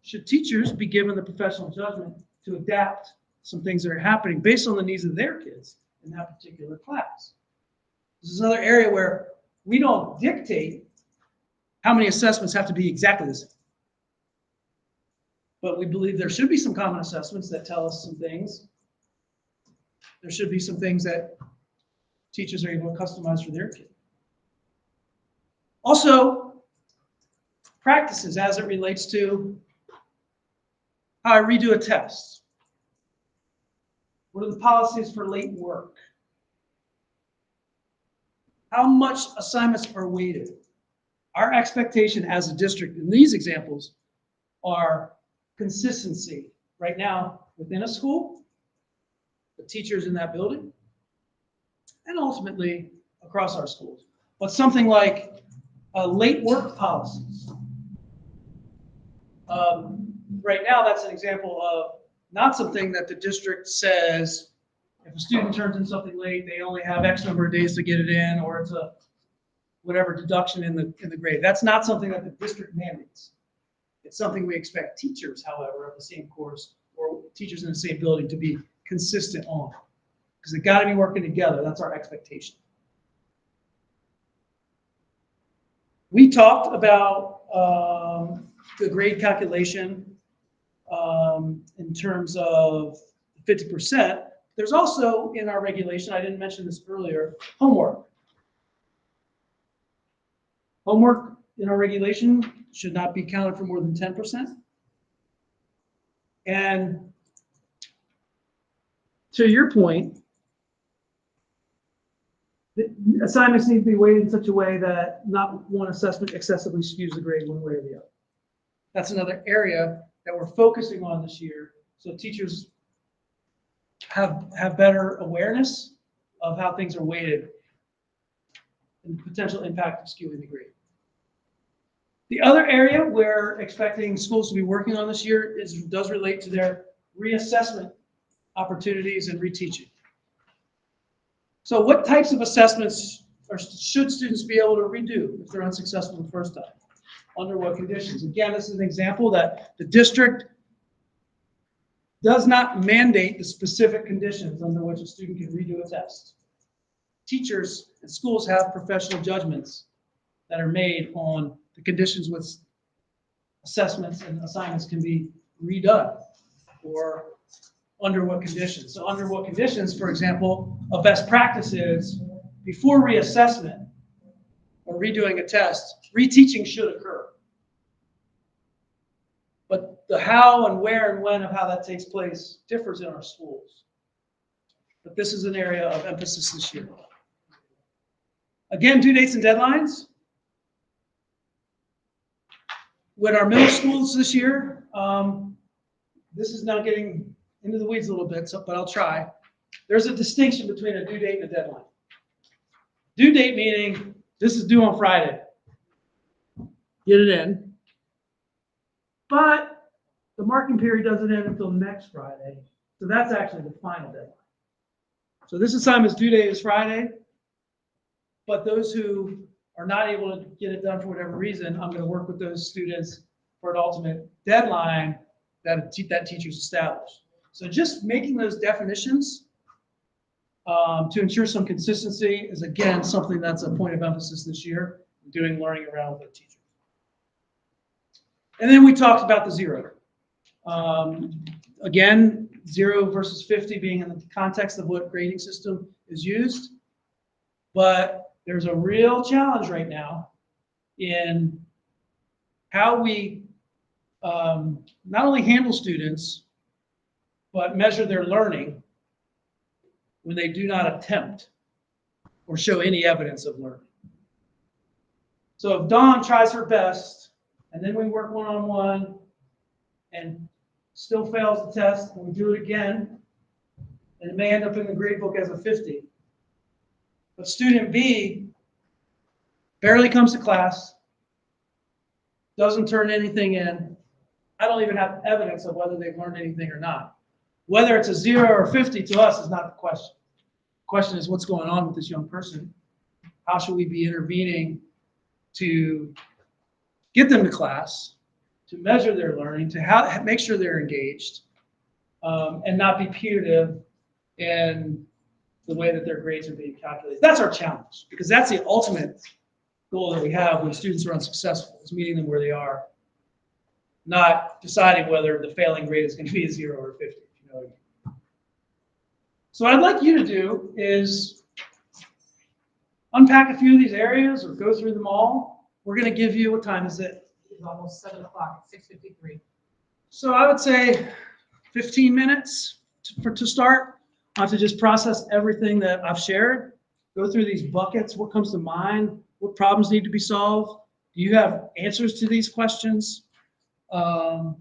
should teachers be given the professional judgment to adapt some things that are happening based on the needs of their kids in that particular class? This is another area where we don't dictate how many assessments have to be exactly the same. But we believe there should be some common assessments that tell us some things. There should be some things that teachers are able to customize for their kid. Also, practices as it relates to how I redo a test. What are the policies for late work? How much assignments are weighted? Our expectation as a district in these examples are consistency. Right now, within a school, the teachers in that building, and ultimately across our schools. But something like late work policies. Right now, that's an example of not something that the district says, if a student turns in something late, they only have X number of days to get it in, or it's a whatever deduction in the grade. That's not something that the district mandates. It's something we expect teachers, however, of the same course or teachers in the same building to be consistent on. Because they got to be working together. That's our expectation. We talked about the grade calculation in terms of 50%. There's also in our regulation, I didn't mention this earlier, homework. Homework in our regulation should not be counted for more than 10%. And to your point, the assignments need to be weighted in such a way that not one assessment excessively skews the grade one way or the other. That's another area that we're focusing on this year, so teachers have better awareness of how things are weighted and the potential impact of skewing the grade. The other area we're expecting schools to be working on this year does relate to their reassessment opportunities and reteaching. So what types of assessments should students be able to redo if they're unsuccessful the first time? Under what conditions? Again, this is an example that the district does not mandate the specific conditions under which a student can redo a test. Teachers and schools have professional judgments that are made on the conditions which assessments and assignments can be redone, or under what conditions. So under what conditions, for example, a best practice is before reassessment or redoing a test, reteaching should occur. But the how and where and when of how that takes place differs in our schools. But this is an area of emphasis this year. Again, due dates and deadlines. With our middle schools this year, this is now getting into the weeds a little bit, but I'll try. There's a distinction between a due date and a deadline. Due date meaning this is due on Friday. Get it in. But the marking period doesn't end until next Friday. So that's actually the final deadline. So this assignment's due date is Friday. But those who are not able to get it done for whatever reason, I'm going to work with those students for an ultimate deadline that teacher's established. So just making those definitions to ensure some consistency is, again, something that's a point of emphasis this year, doing learning around with our teachers. And then we talked about the zero. Again, 0 versus 50 being in the context of what grading system is used. But there's a real challenge right now in how we not only handle students, but measure their learning when they do not attempt or show any evidence of learning. So if Dawn tries her best, and then we work one-on-one and still fails the test, and we do it again, and it may end up in the grade book as a 50. But student B barely comes to class, doesn't turn anything in. I don't even have evidence of whether they've learned anything or not. Whether it's a 0 or 50 to us is not the question. The question is what's going on with this young person? How should we be intervening to get them to class, to measure their learning, to make sure they're engaged, and not be punitive in the way that their grades are being calculated. That's our challenge, because that's the ultimate goal that we have when students are unsuccessful, is meeting them where they are, not deciding whether the failing grade is going to be a 0 or a 50. If you know what I mean. So what I'd like you to do is unpack a few of these areas or go through them all. We're going to give you, what time is it? It's almost 7 o'clock, 6:53. So I would say 15 minutes to start. I have to just process everything that I've shared, go through these buckets, what comes to mind, what problems need to be solved. Do you have answers to these questions? And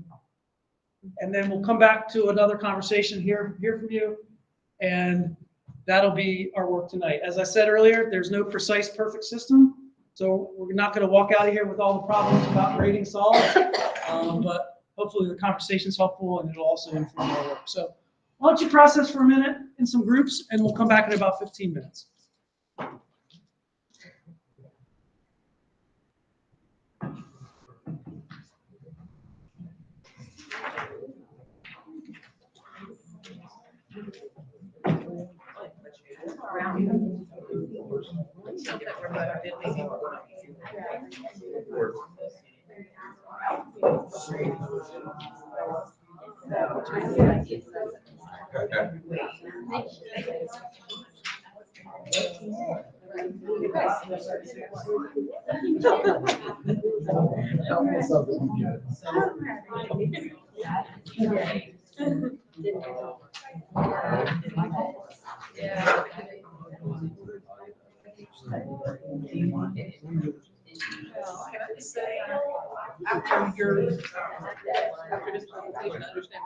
then we'll come back to another conversation, hear from you, and that'll be our work tonight. As I said earlier, there's no precise, perfect system, so we're not going to walk out of here with all the problems about grading solved, but hopefully the conversation's helpful and it'll also inform our work. So why don't you process for a minute in some groups, and we'll come back in about 15 minutes. After this presentation, understand.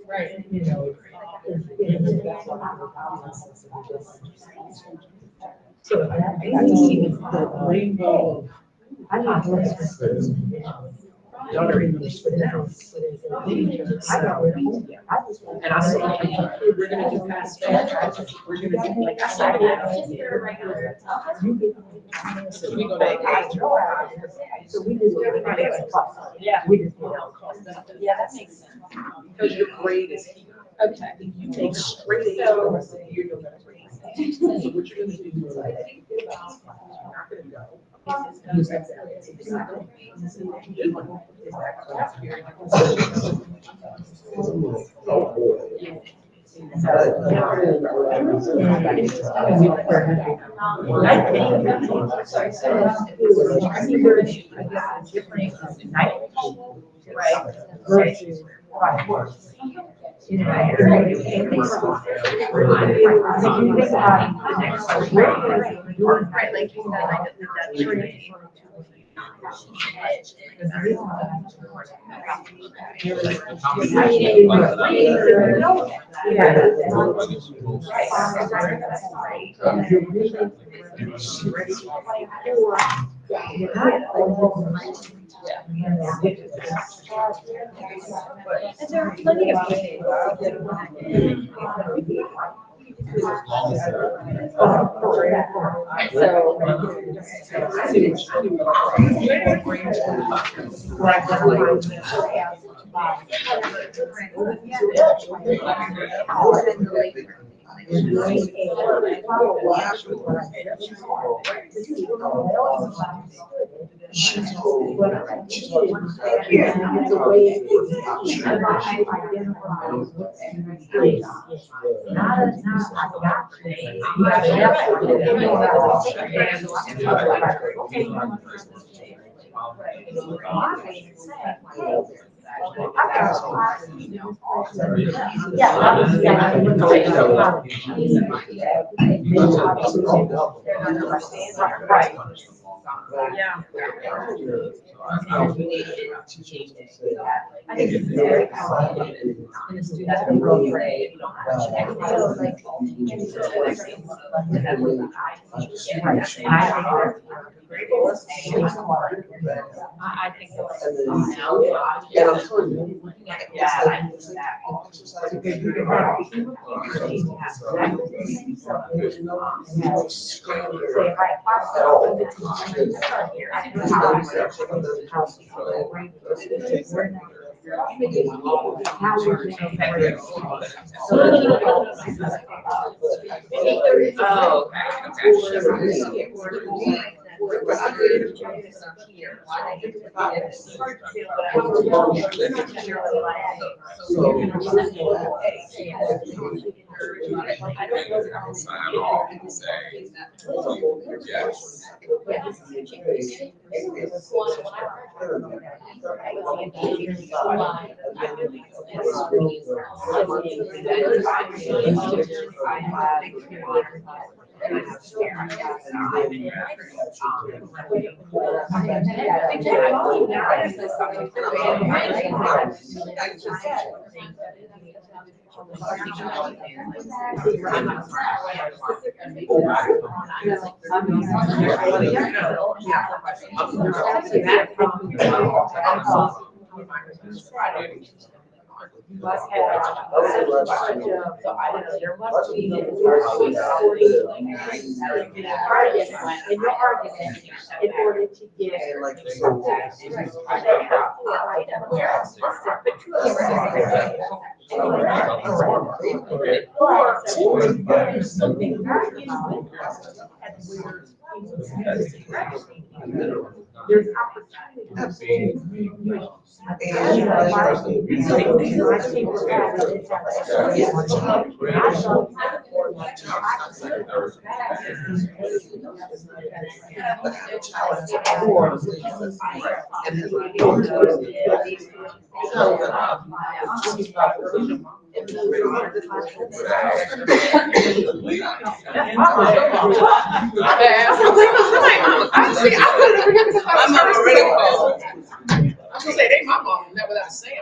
Right. So I see the rainbow. I'm not daughter English for now. And I said, we're gonna do fast. We're gonna do like I said. So we go to. So we just everybody has a plus. Yeah. We just. Yeah, that makes sense. Because your grade is here. Okay. If you take straight A's for the rest of the year, you'll get a grade. So what you're gonna do is like, you're not gonna go. Use that area. Exactly. Right, like you said, I did that training. There are plenty of ways. I think it's very complicated. And the students are really great. I think In order to get. There's I'm already called. I was gonna say, they my mom, never without saying.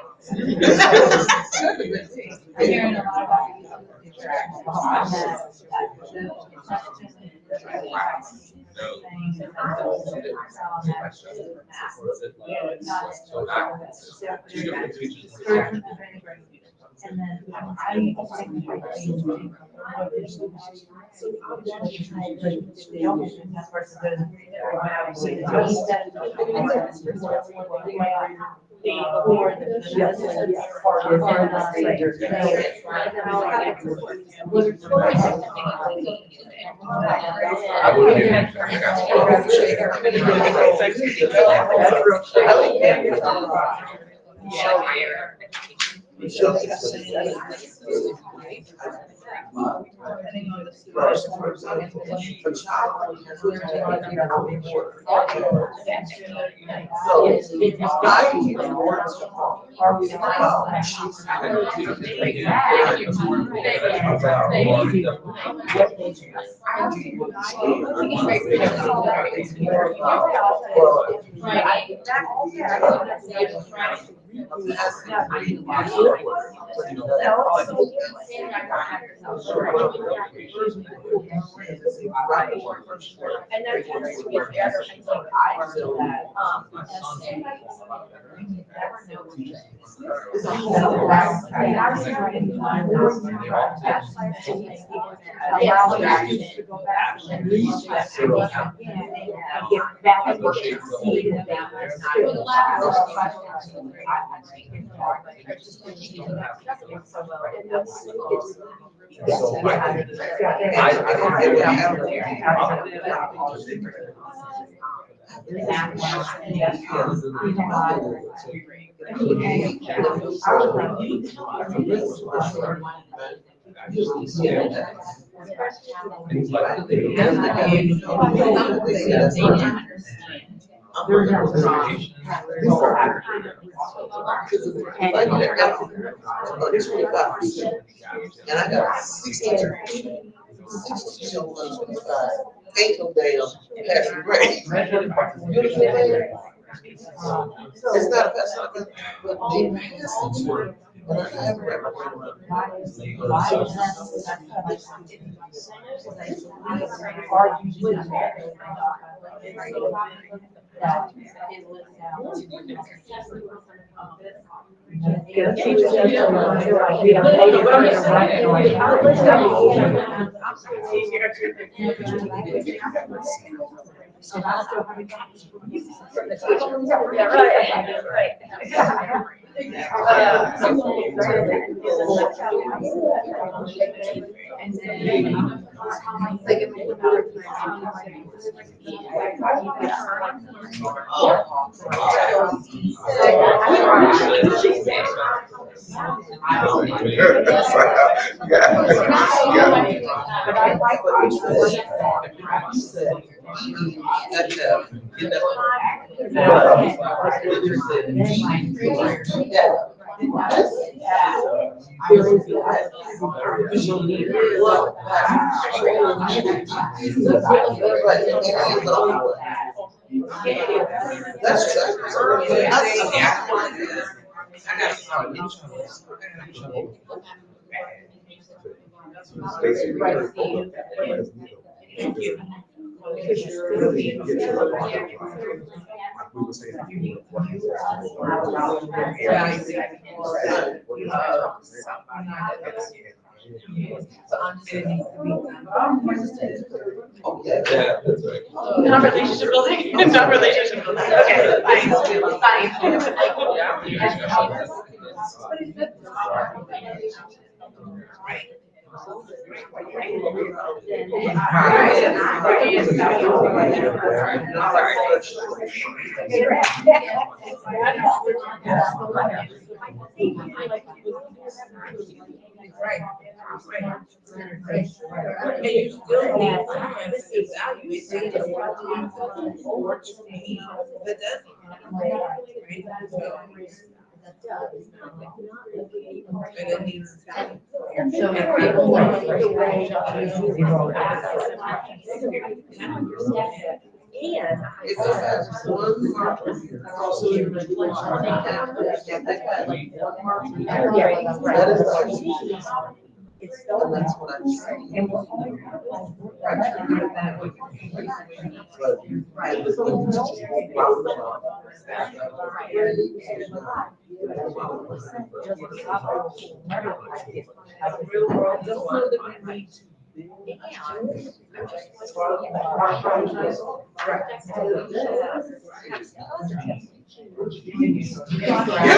And there tends to be a better, I feel that, And I got 62. 62, ain't no damn passing grade. Beautiful man. It's not, that's not, but they pass it. But I haven't read Not relationship building, not relationship building, That's what I'm saying. Hear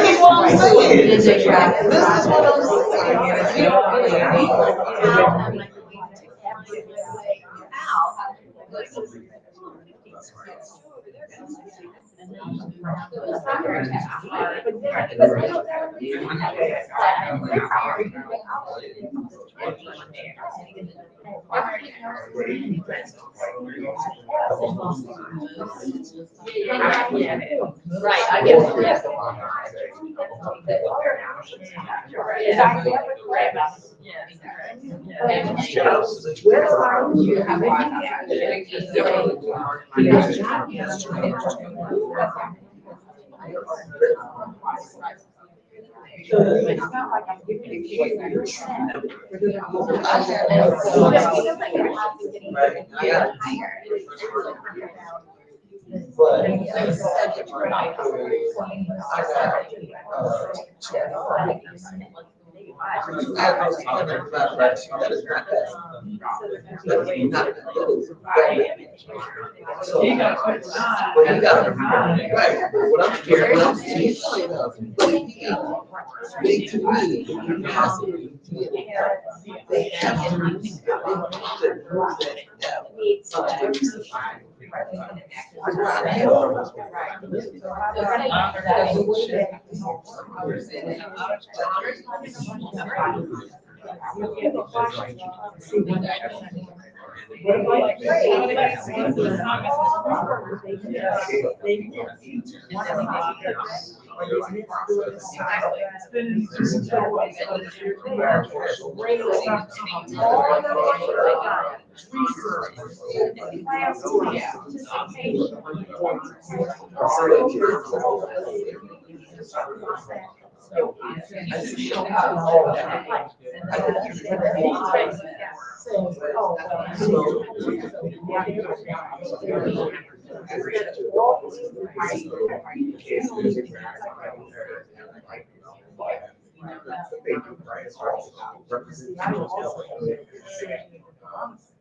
me what I'm saying. This is what I'm saying. Right, I get it.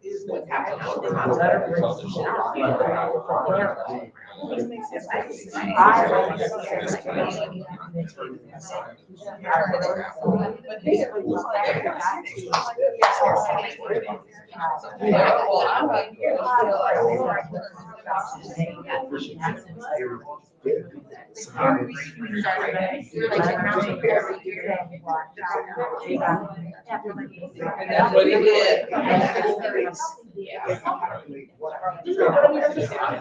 Is what's happening. That's what he did.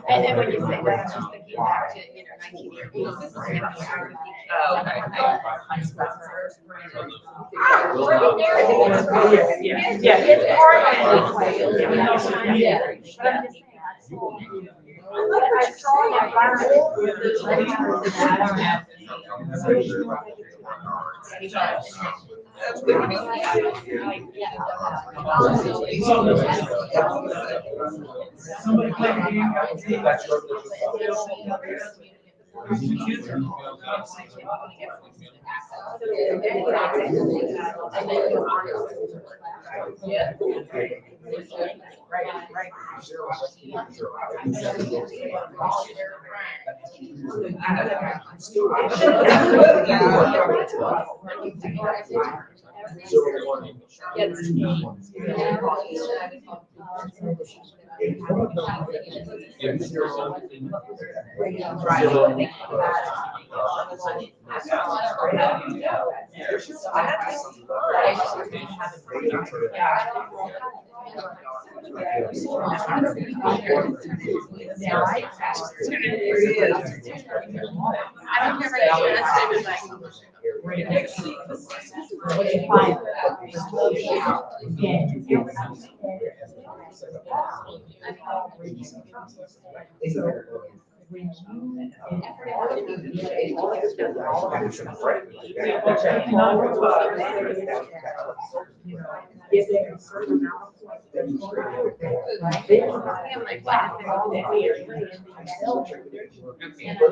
And then when you say that, I'm just thinking back to, 19 Yeah, it's hard. Somebody play a game.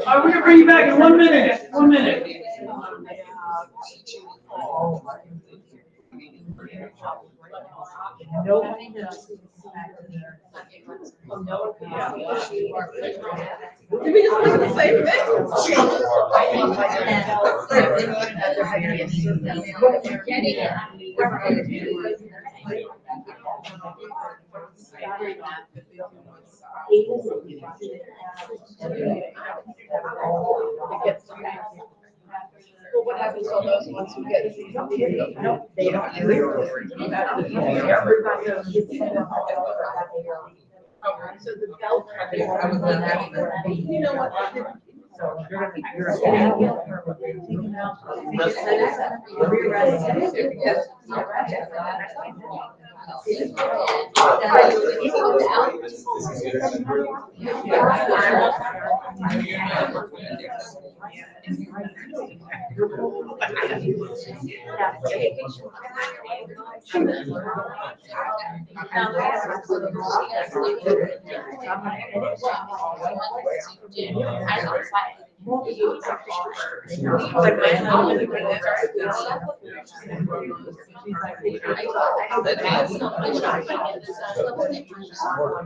We're gonna bring you back in 1 minute. 1 minute. Well, what happens to those ones who get? They don't. So the belt. You know what?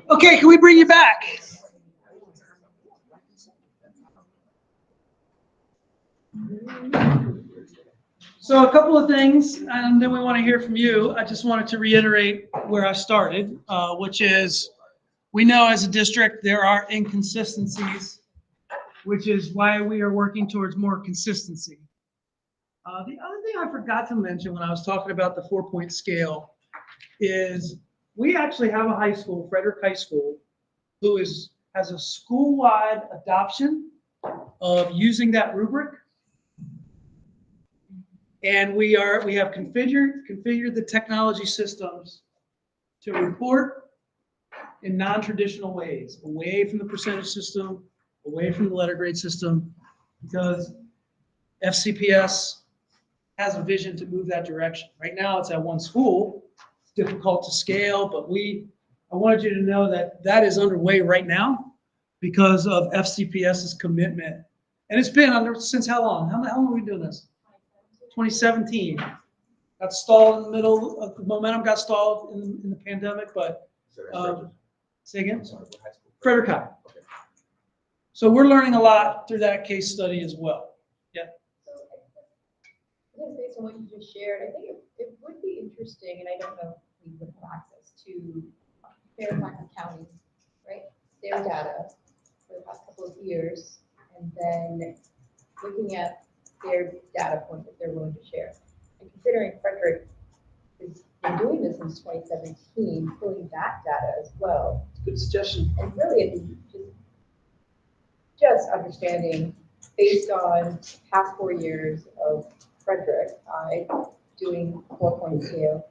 Okay, can we bring you back? So a couple of things, and then we want to hear from you. I just wanted to reiterate where I started, which is we know as a district there are inconsistencies, which is why we are working towards more consistency. The other thing I forgot to mention when I was talking about the 4-point scale is we actually have a high school, Frederick High School, who has a school-wide adoption of using that rubric. And we have configured the technology systems to report in non-traditional ways, away from the percentage system, away from the letter grade system, because FCPS has a vision to move that direction. Right now, it's at one school. It's difficult to scale, but I wanted you to know that that is underway right now because of FCPS's commitment. And it's been under since how long? How long have we been doing this? 2017. Got stalled in the middle of the momentum, got stalled in the pandemic, but, So that's Frederick. say again? I'm sorry, what high school? Frederick High. Okay. So we're learning a lot through that case study as well. So I guess based on what you just shared, I think it would be interesting, and I don't know if we would have access to Fairfax County, right? Their data for the past couple of years, and then looking at their data point that they're willing to share. And considering Frederick has been doing this since 2017, pulling that data as well. Good suggestion. And really, it's just understanding, based on past 4 years of Frederick, doing 4-point scale,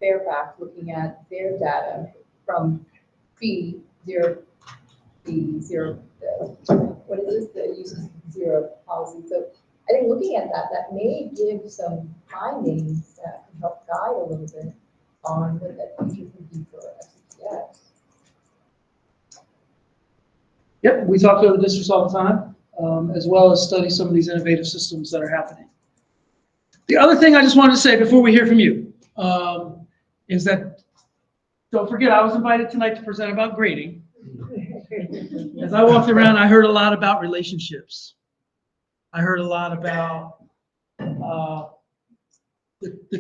Fairfax looking at their data from B0, what is this, the use of zero policy. So I think looking at that, that may give some findings that can help guide a little bit on what that future could be for FCPS. Yep, we talk to other districts all the time, as well as study some of these innovative systems that are happening. The other thing I just wanted to say before we hear from you is that, don't forget, I was invited tonight to present about grading. As I walked around, I heard a lot about relationships. I heard a lot about the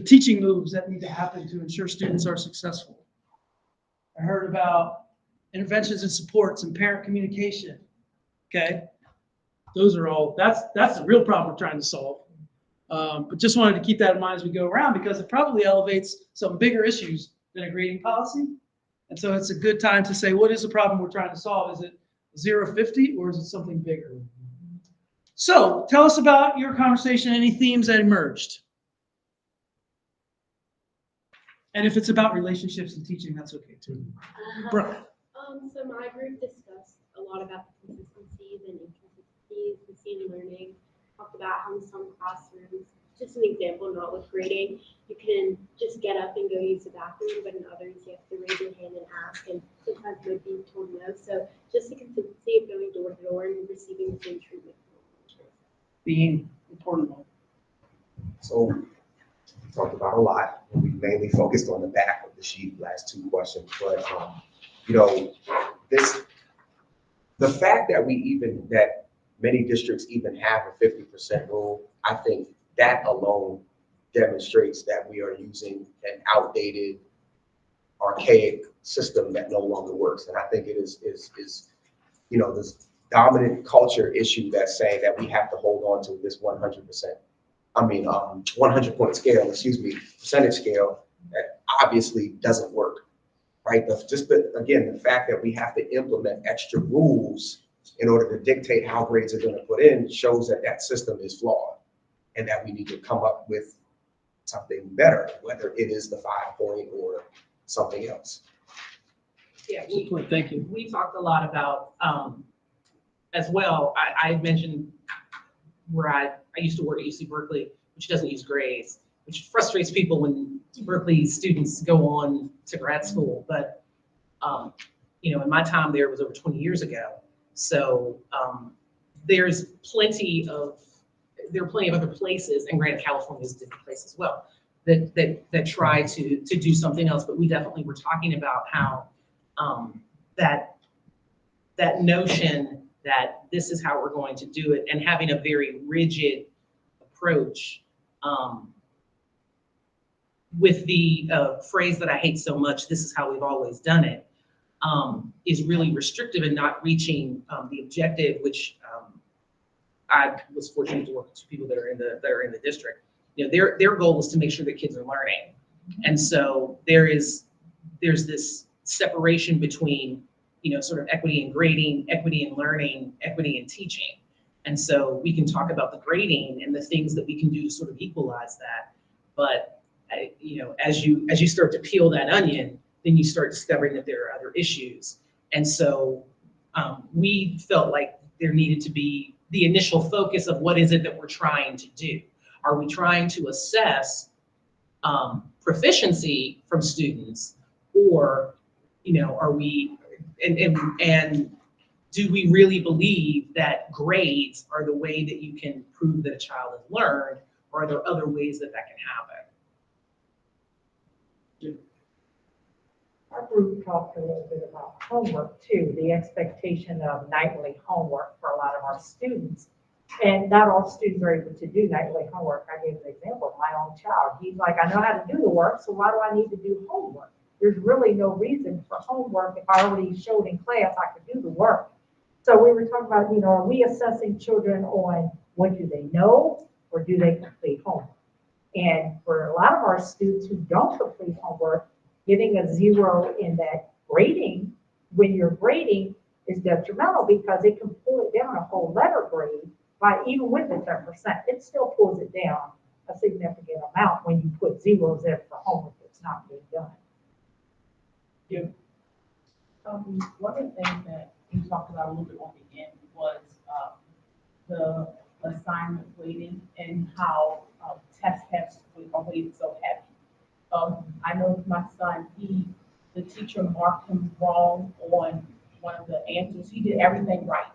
teaching moves that need to happen to ensure students are successful. I heard about interventions and supports and parent communication. Okay, those are all, that's the real problem we're trying to solve. But just wanted to keep that in mind as we go around, because it probably elevates some bigger issues than a grading policy. And so it's a good time to say, what is the problem we're trying to solve? Is it 0-50 or is it something bigger? So tell us about your conversation, any themes that emerged. And if it's about relationships and teaching, that's okay too. Brooke. So my group discussed a lot about the consistencies and inconsistencies we see in learning. Talked about how in some classrooms, just an example, not with grading, you can just get up and go use the bathroom, but in others you have to raise your hand and ask, and sometimes you're being told no. So just the consistency of going door to door and receiving the same treatment. Being important. So we talked about a lot, and we mainly focused on the back of the sheet, last two questions, but you know, the fact that that many districts even have a 50% rule, I think that alone demonstrates that we are using an outdated, archaic system that no longer works. And I think it is you know, this dominant culture issue that's saying that we have to hold on to this 100-point scale, percentage scale, that obviously doesn't work, right? Again, the fact that we have to implement extra rules in order to dictate how grades are going to put in shows that that system is flawed and that we need to come up with something better, whether it is the 5-point or something else. Yeah, Thank you. we talked a lot about, as well, I mentioned where I used to work at UC Berkeley, which doesn't use grades, which frustrates people when Berkeley students go on to grad school. But, you know, in my time there, it was over 20 years ago. So there are plenty of other places, and granted California is a different place as well, that try to do something else. But we definitely were talking about how that notion that this is how we're going to do it, and having a very rigid approach with the phrase that I hate so much, this is how we've always done it, is really restrictive and not reaching the objective, which I was fortunate to work with people that are in the district. You know, their goal is to make sure that kids are learning, and so there's this separation between, you know, sort of equity in grading, equity in learning, equity in teaching. And so we can talk about the grading and the things that we can do to sort of equalize that, but you know, as you start to peel that onion, then you start discovering that there are other issues. And so we felt like there needed to be the initial focus of what is it that we're trying to do. Are we trying to assess proficiency from students, or, you know, are we, and do we really believe that grades are the way that you can prove that a child has learned, Or are there other ways that that can happen? Our group talked a little bit about homework too, the expectation of nightly homework for a lot of our students. And not all students are able to do nightly homework. I gave an example of my own child. He's like, I know how to do the work, so why do I need to do homework? There's really no reason for homework. If I already showed in class, I could do the work. So we were talking about, are we assessing children on what do they know or do they complete homework? And for a lot of our students who don't complete homework, getting a 0 in that grading, when you're grading, is detrimental because it can pull it down a whole letter grade by even with the 10%. It still pulls it down a significant amount when you put 0s in for homework that's not being done. One of the things that you talked about a little bit on the end was the assignment weighting and how tests are weighted so heavy. I know with my son, the teacher marked him wrong on one of the answers. He did everything right.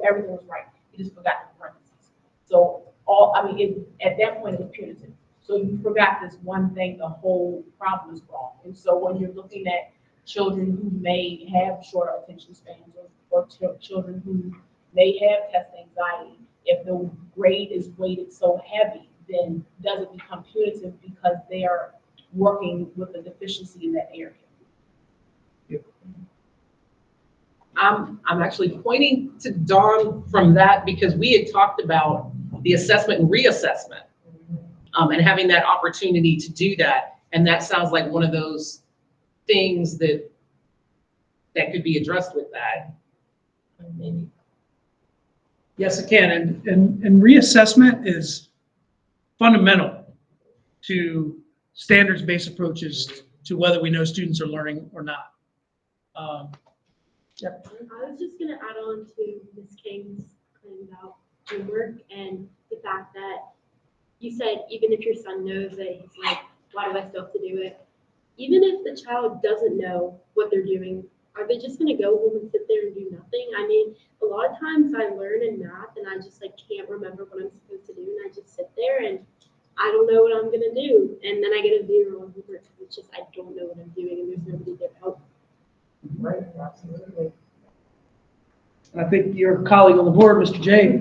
Everything was right. He just forgot the parentheses. So at that point it was punitive. So you forgot this one thing, the whole problem is wrong. And so when you're looking at children who may have shorter attention spans or children who may have test anxiety, if the grade is weighted so heavy, then does it become punitive because they are working with a deficiency in that area? I'm actually pointing to Dawn from that because we had talked about the assessment and reassessment and having that opportunity to do that. And that sounds like one of those things that could be addressed with that. Maybe. Yes, it can. And reassessment is fundamental to standards-based approaches to whether we know students are learning or not. Yep. I was just gonna add on to Ms. King's claim about homework and the fact that you said even if your son knows it, he's like, why do I still have to do it? Even if the child doesn't know what they're doing, are they just gonna go home and sit there and do nothing? I mean, a lot of times I learn in math and I just can't remember what I'm supposed to do, and I just sit there and I don't know what I'm gonna do, and then I get a 0 on homework. It's just I don't know what I'm doing, and there's nobody there to help. Right, absolutely. I think your colleague on the board, Mr. Jay,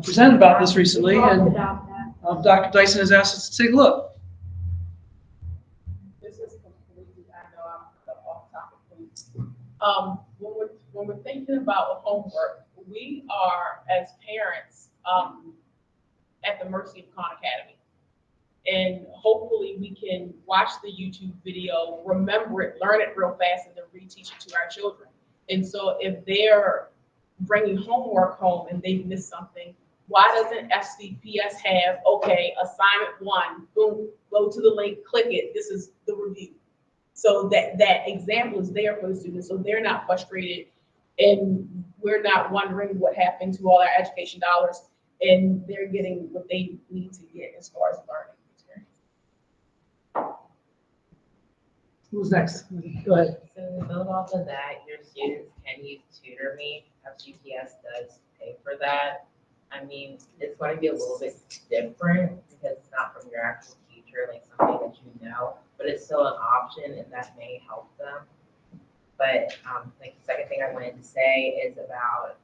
presented about this recently, We talked and about that. Dr. Dyson has asked us to take a look. This is completely, I know I'm off topic, please. When we're thinking about homework, we are, as parents, at the mercy of Khan Academy. And hopefully we can watch the YouTube video, remember it, learn it real fast, and then reteach it to our children. And so if they're bringing homework home and they've missed something, why doesn't SCPS have, okay, assignment 1, boom, go to the link, click it, this is the review. So that example is there for the students, so they're not frustrated and we're not wondering what happened to all our education dollars, and they're getting what they need to get as far as learning experience. Who's next? Go ahead. So to build off of that, your students can use TutorMe. FGPS does pay for that. I mean, it's going to be a little bit different because it's not from your actual teacher, like somebody that you know, but it's still an option and that may help them. But like the second thing I wanted to say is about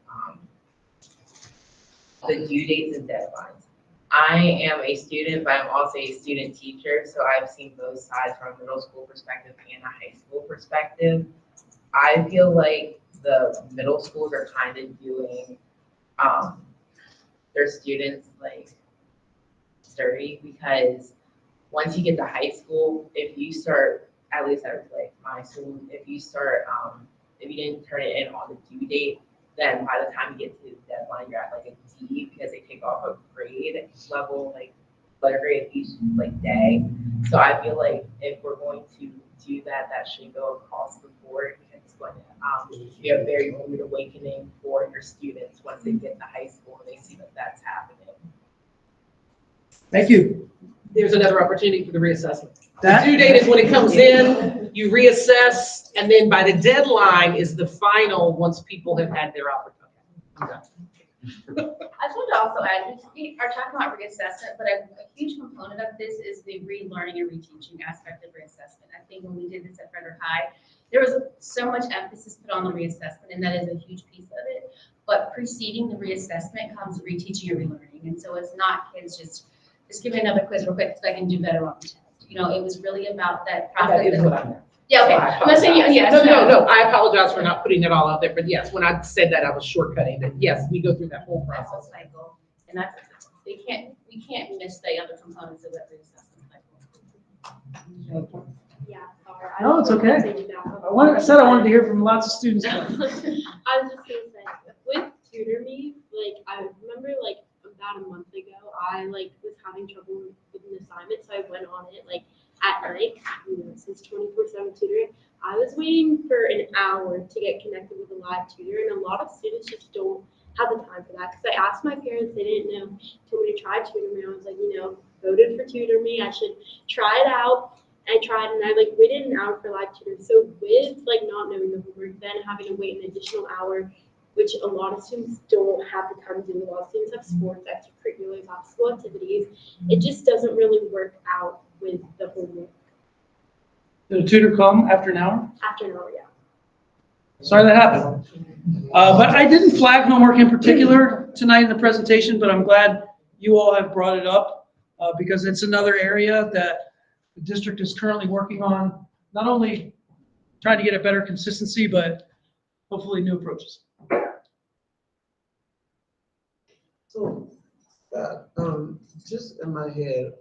the due dates and deadlines. I am a student, but I'm also a student teacher, so I've seen both sides from a middle school perspective and a high school perspective. I feel like the middle schools are kind of doing their students dirty, because once you get to high school, if you start, at least I was like my school, if you start, if you didn't turn it in on the due date, then by the time you get to the deadline, you're at a D, because they take off a grade level, letter grade each day. So I feel like if we're going to do that, that should go across the board, because it's going to be a very rude awakening for your students once they get to high school and they see that that's happening. Thank you. There's another opportunity for the reassessment. That- The due date is when it comes in, you reassess, and then by the deadline is the final once people have had their opportunity. I just wanted to also add, we are talking about reassessment, but a huge component of this is the relearning and reteaching aspect of reassessment. I think when we did this at Frederick High, there was so much emphasis put on the reassessment, and that is a huge piece of it. But preceding the reassessment comes reteaching and relearning. And so it's not kids just give me another quiz real quick so I can do better on the test. You know, it was really about that process. That is what I meant. Yeah, okay. So I I'm not saying, apologize. yes. No, I apologize for not putting it all out there, but yes, when I said that, I was shortcutting that. Yes, we go through that whole That whole process. cycle. And that's, we can't miss the other components of that reassessment cycle. Yeah, sorry. I No, it's don't okay. want to take you down. I wanted to hear from lots of students. I was just gonna say, with TutorMe, like, I remember, like, about a month ago, I, like, was having trouble with an assignment, so I went on it, like, at night, you know, since 24/7 tutoring. I was waiting for an hour to get connected with a live tutor, and a lot of students just don't have the time for that, because I asked my parents, they didn't know, told me to try TutorMe. I was like, you know, voted for TutorMe, I should try it out. I tried, and I like waited an hour for live tutor. So with like not knowing the homework, then having to wait an additional hour, which a lot of students don't have the time to do. A lot of students have sports, extracurriculars, after-school activities. It just doesn't really work out with the homework. Did a tutor come after an hour? After an hour, yeah. Sorry that happened. But I didn't flag homework in particular tonight in the presentation, but I'm glad you all have brought it up because it's another area that the district is currently working on, not only trying to get a better consistency, but hopefully new approaches. So, just in my head,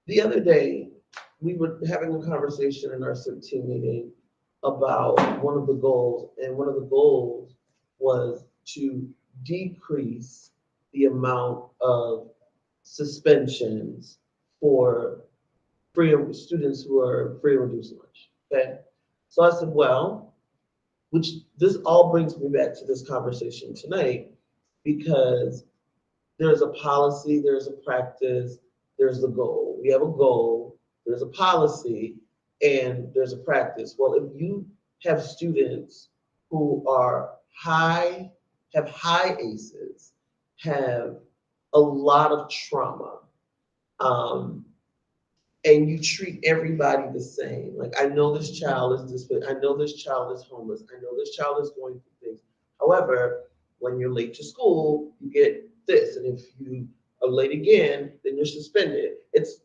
the other day, we were having a conversation in our SIP meeting about one of the goals, and one of the goals was to decrease the amount of suspensions for students who are free and reduced lunch, okay? So I said, well, which this all brings me back to this conversation tonight, because there's a policy, there's a practice, there's a goal. We have a goal, there's a policy, and there's a practice. Well, if you have students who are have high ACEs, have a lot of trauma, and you treat everybody the same. Like, I know this child is this, I know this child is homeless, I know this child is going through things. However, when you're late to school, you get this, and if you are late again, then you're suspended. It's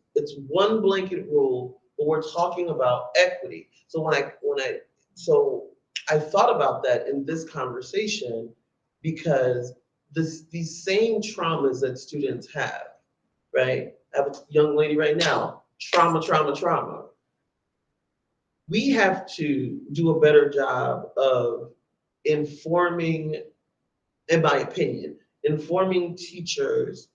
one blanket rule, but we're talking about equity. So I thought about that in this conversation, because these same traumas that students have, right? I have a young lady right now, trauma. We have to do a better job of informing, in my opinion, informing teachers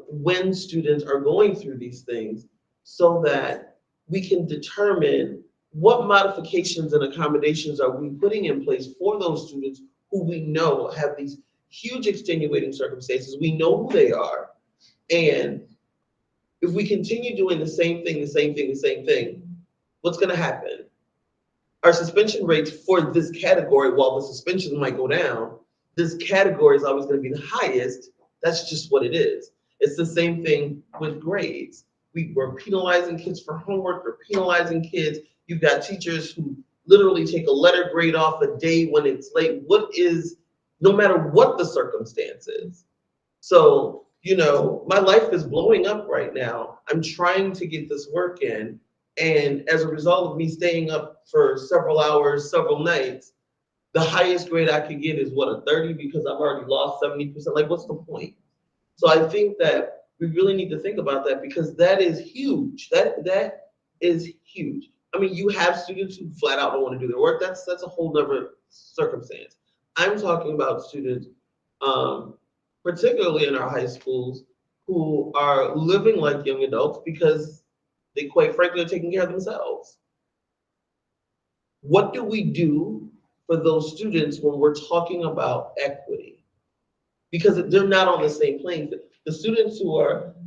when students are going through these things, so that we can determine what modifications and accommodations are we putting in place for those students who we know have these huge extenuating circumstances. We know who they are. And if we continue doing the same thing, what's going to happen? Our suspension rates for this category, while the suspensions might go down, this category is always going to be the highest. That's just what it is. It's the same thing with grades. We're penalizing kids for homework, we're penalizing kids. You've got teachers who literally take a letter grade off a day when it's late. No matter what the circumstance is. So, you know, my life is blowing up right now. I'm trying to get this work in. And as a result of me staying up for several hours, several nights, the highest grade I could get is what, a 30, because I've already lost 70%. Like, what's the point? So I think that we really need to think about that, because that is huge. That is huge. I mean, you have students who flat out don't want to do their work. That's a whole nother circumstance. I'm talking about students, particularly in our high schools, who are living like young adults because they, quite frankly, are taking care of themselves. What do we do for those students when we're talking about equity? Because they're not on the same plane. The students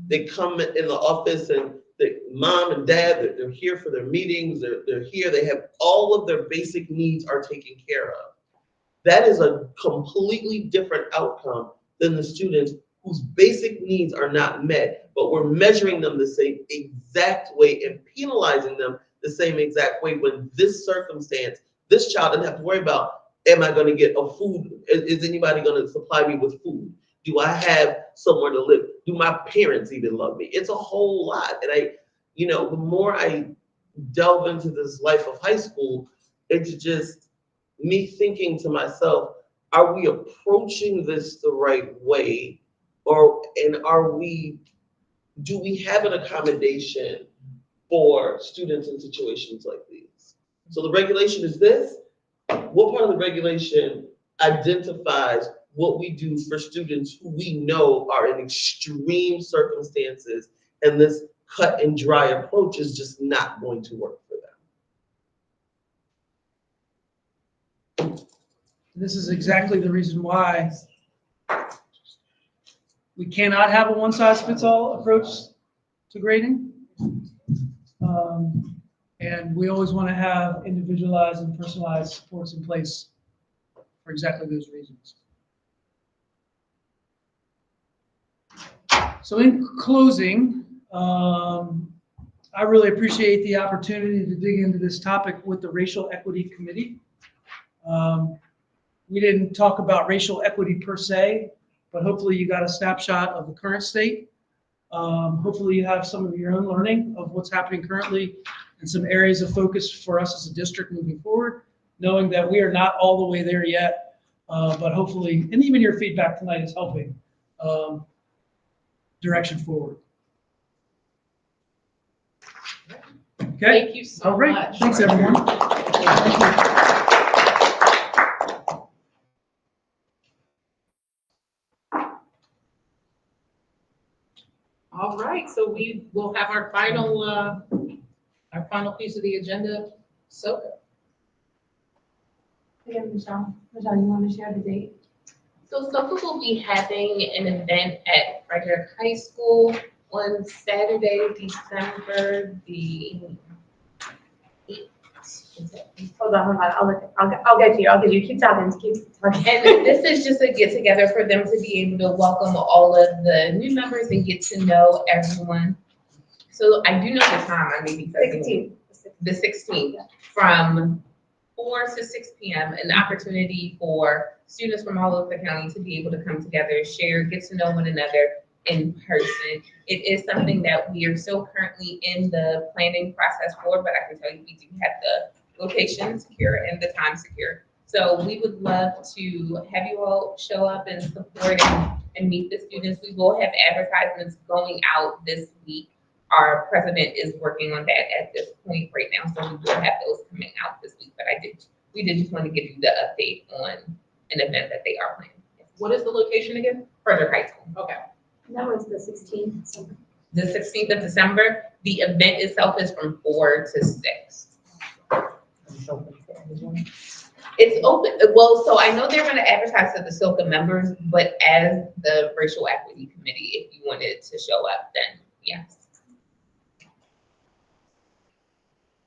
they come in the office and the mom and dad, they're here for their meetings, they're here, they have all of their basic needs are taken care of. that is a completely different outcome than the students whose basic needs are not met, but we're measuring them the same exact way and penalizing them the same exact way when this circumstance, this child doesn't have to worry about, am I gonna get a food? Is anybody gonna supply me with food? Do I have somewhere to live? Do my parents even love me? It's a whole lot. And the more I delve into this life of high school, it's just me thinking to myself, are we approaching this the right way? Do we have an accommodation for students in situations like these? So the regulation is this. What part of the regulation identifies what we do for students who we know are in extreme circumstances, and this cut and dry approach is just not going to work for them? This is exactly the reason why we cannot have a one-size-fits-all approach to grading. And we always want to have individualized and personalized supports in place for exactly those reasons. So in closing, I really appreciate the opportunity to dig into this topic with the Racial Equity Committee. We didn't talk about racial equity per se, but hopefully you got a snapshot of the current state. Hopefully you have some of your own learning of what's happening currently and some areas of focus for us as a district moving forward, knowing that we are not all the way there yet, but hopefully, and even your feedback tonight is helping direction forward. Okay. Thank you so All right. much. Thanks, everyone. Thank you. All right, so we will have our final piece of the agenda, SOCA. Yeah, Michelle, you want to share the date? So SOCA will be having an event at Frederick High School on Saturday, December the 8th. Hold on, I'll get you, keep talking. And this is just a get together for them to be able to welcome all of the new members and get to know everyone. So I do know the time, I may be 16th. The 16th, from 4 to 6 p.m., an opportunity for students from all over the county to be able to come together, share, get to know one another in person. It is something that we are still currently in the planning process for, but I can tell you we do have the location secure and the time secure. So we would love to have you all show up and support and meet the students. We will have advertisements going out this week. Our president is working on that at this point right now, so we will have those coming out this week. But we did just want to give you the update on an event that they are planning. What is the location again? Frederick High School. Okay. That was the 16th. So. The 16th of December. The event itself is from 4 to 6. It's open, well, so I know they're going to advertise to the SOCA members, but as the Racial Equity Committee, if you wanted to show up, then yes.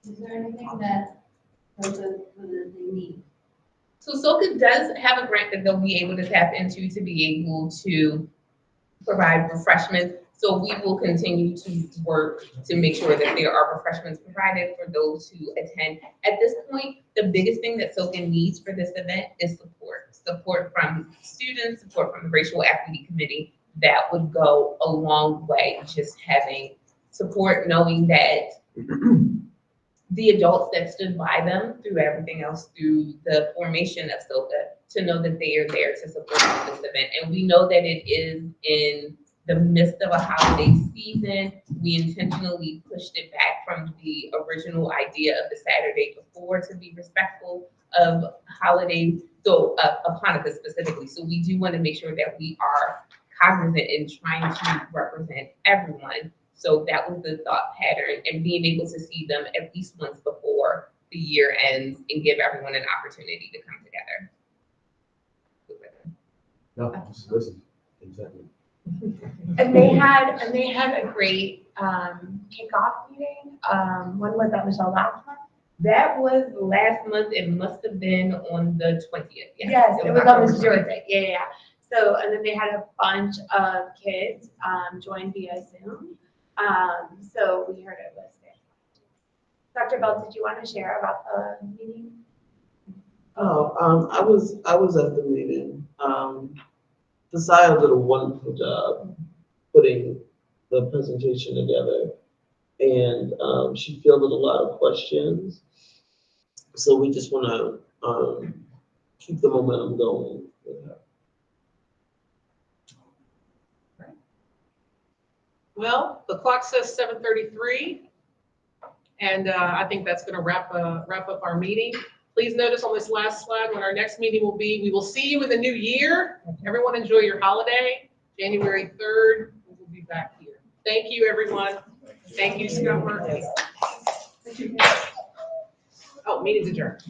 Is there anything that they need? So SOCA does have a grant that they'll be able to tap into to be able to provide refreshments. So we will continue to work to make sure that there are refreshments provided for those who attend. At this point, the biggest thing that SOCA needs for this event is support. Support from students, support from the Racial Equity Committee. That would go a long way, just having support, knowing that the adults that stood by them through everything else, through the formation of SOCA, to know that they are there to support this event. And we know that it is in the midst of a holiday season. We intentionally pushed it back from the original idea of the Saturday before to be respectful of holidays, so of Hanukkah specifically. So we do want to make sure that we are cognizant in trying to represent everyone. So that was the thought pattern, and being able to see them at least once before the year ends and give everyone an opportunity to come together. No, just listen. Exactly. And they had a great kickoff meeting. When was that, Michelle? Last month? That was last month. It must have been on the 20th. Yes, it was on the October Stewart 20th. Day, yeah. So, and then they had a bunch of kids, join via Zoom. So we heard it was fantastic. Dr. Bell, did you want to share about the meeting? Oh, I was at the meeting. Desire did a wonderful job putting the presentation together. And she fielded a lot of questions. So we just want to keep the momentum going with her. Well, the clock says 7:33. And I think that's going to wrap up our meeting. Please notice on this last slide when our next meeting will be. We will see you in the new year. Everyone enjoy your holiday. January 3rd, we will be back here. Thank you, everyone. Thank you, Scott Murphy. Oh, meeting's adjourned.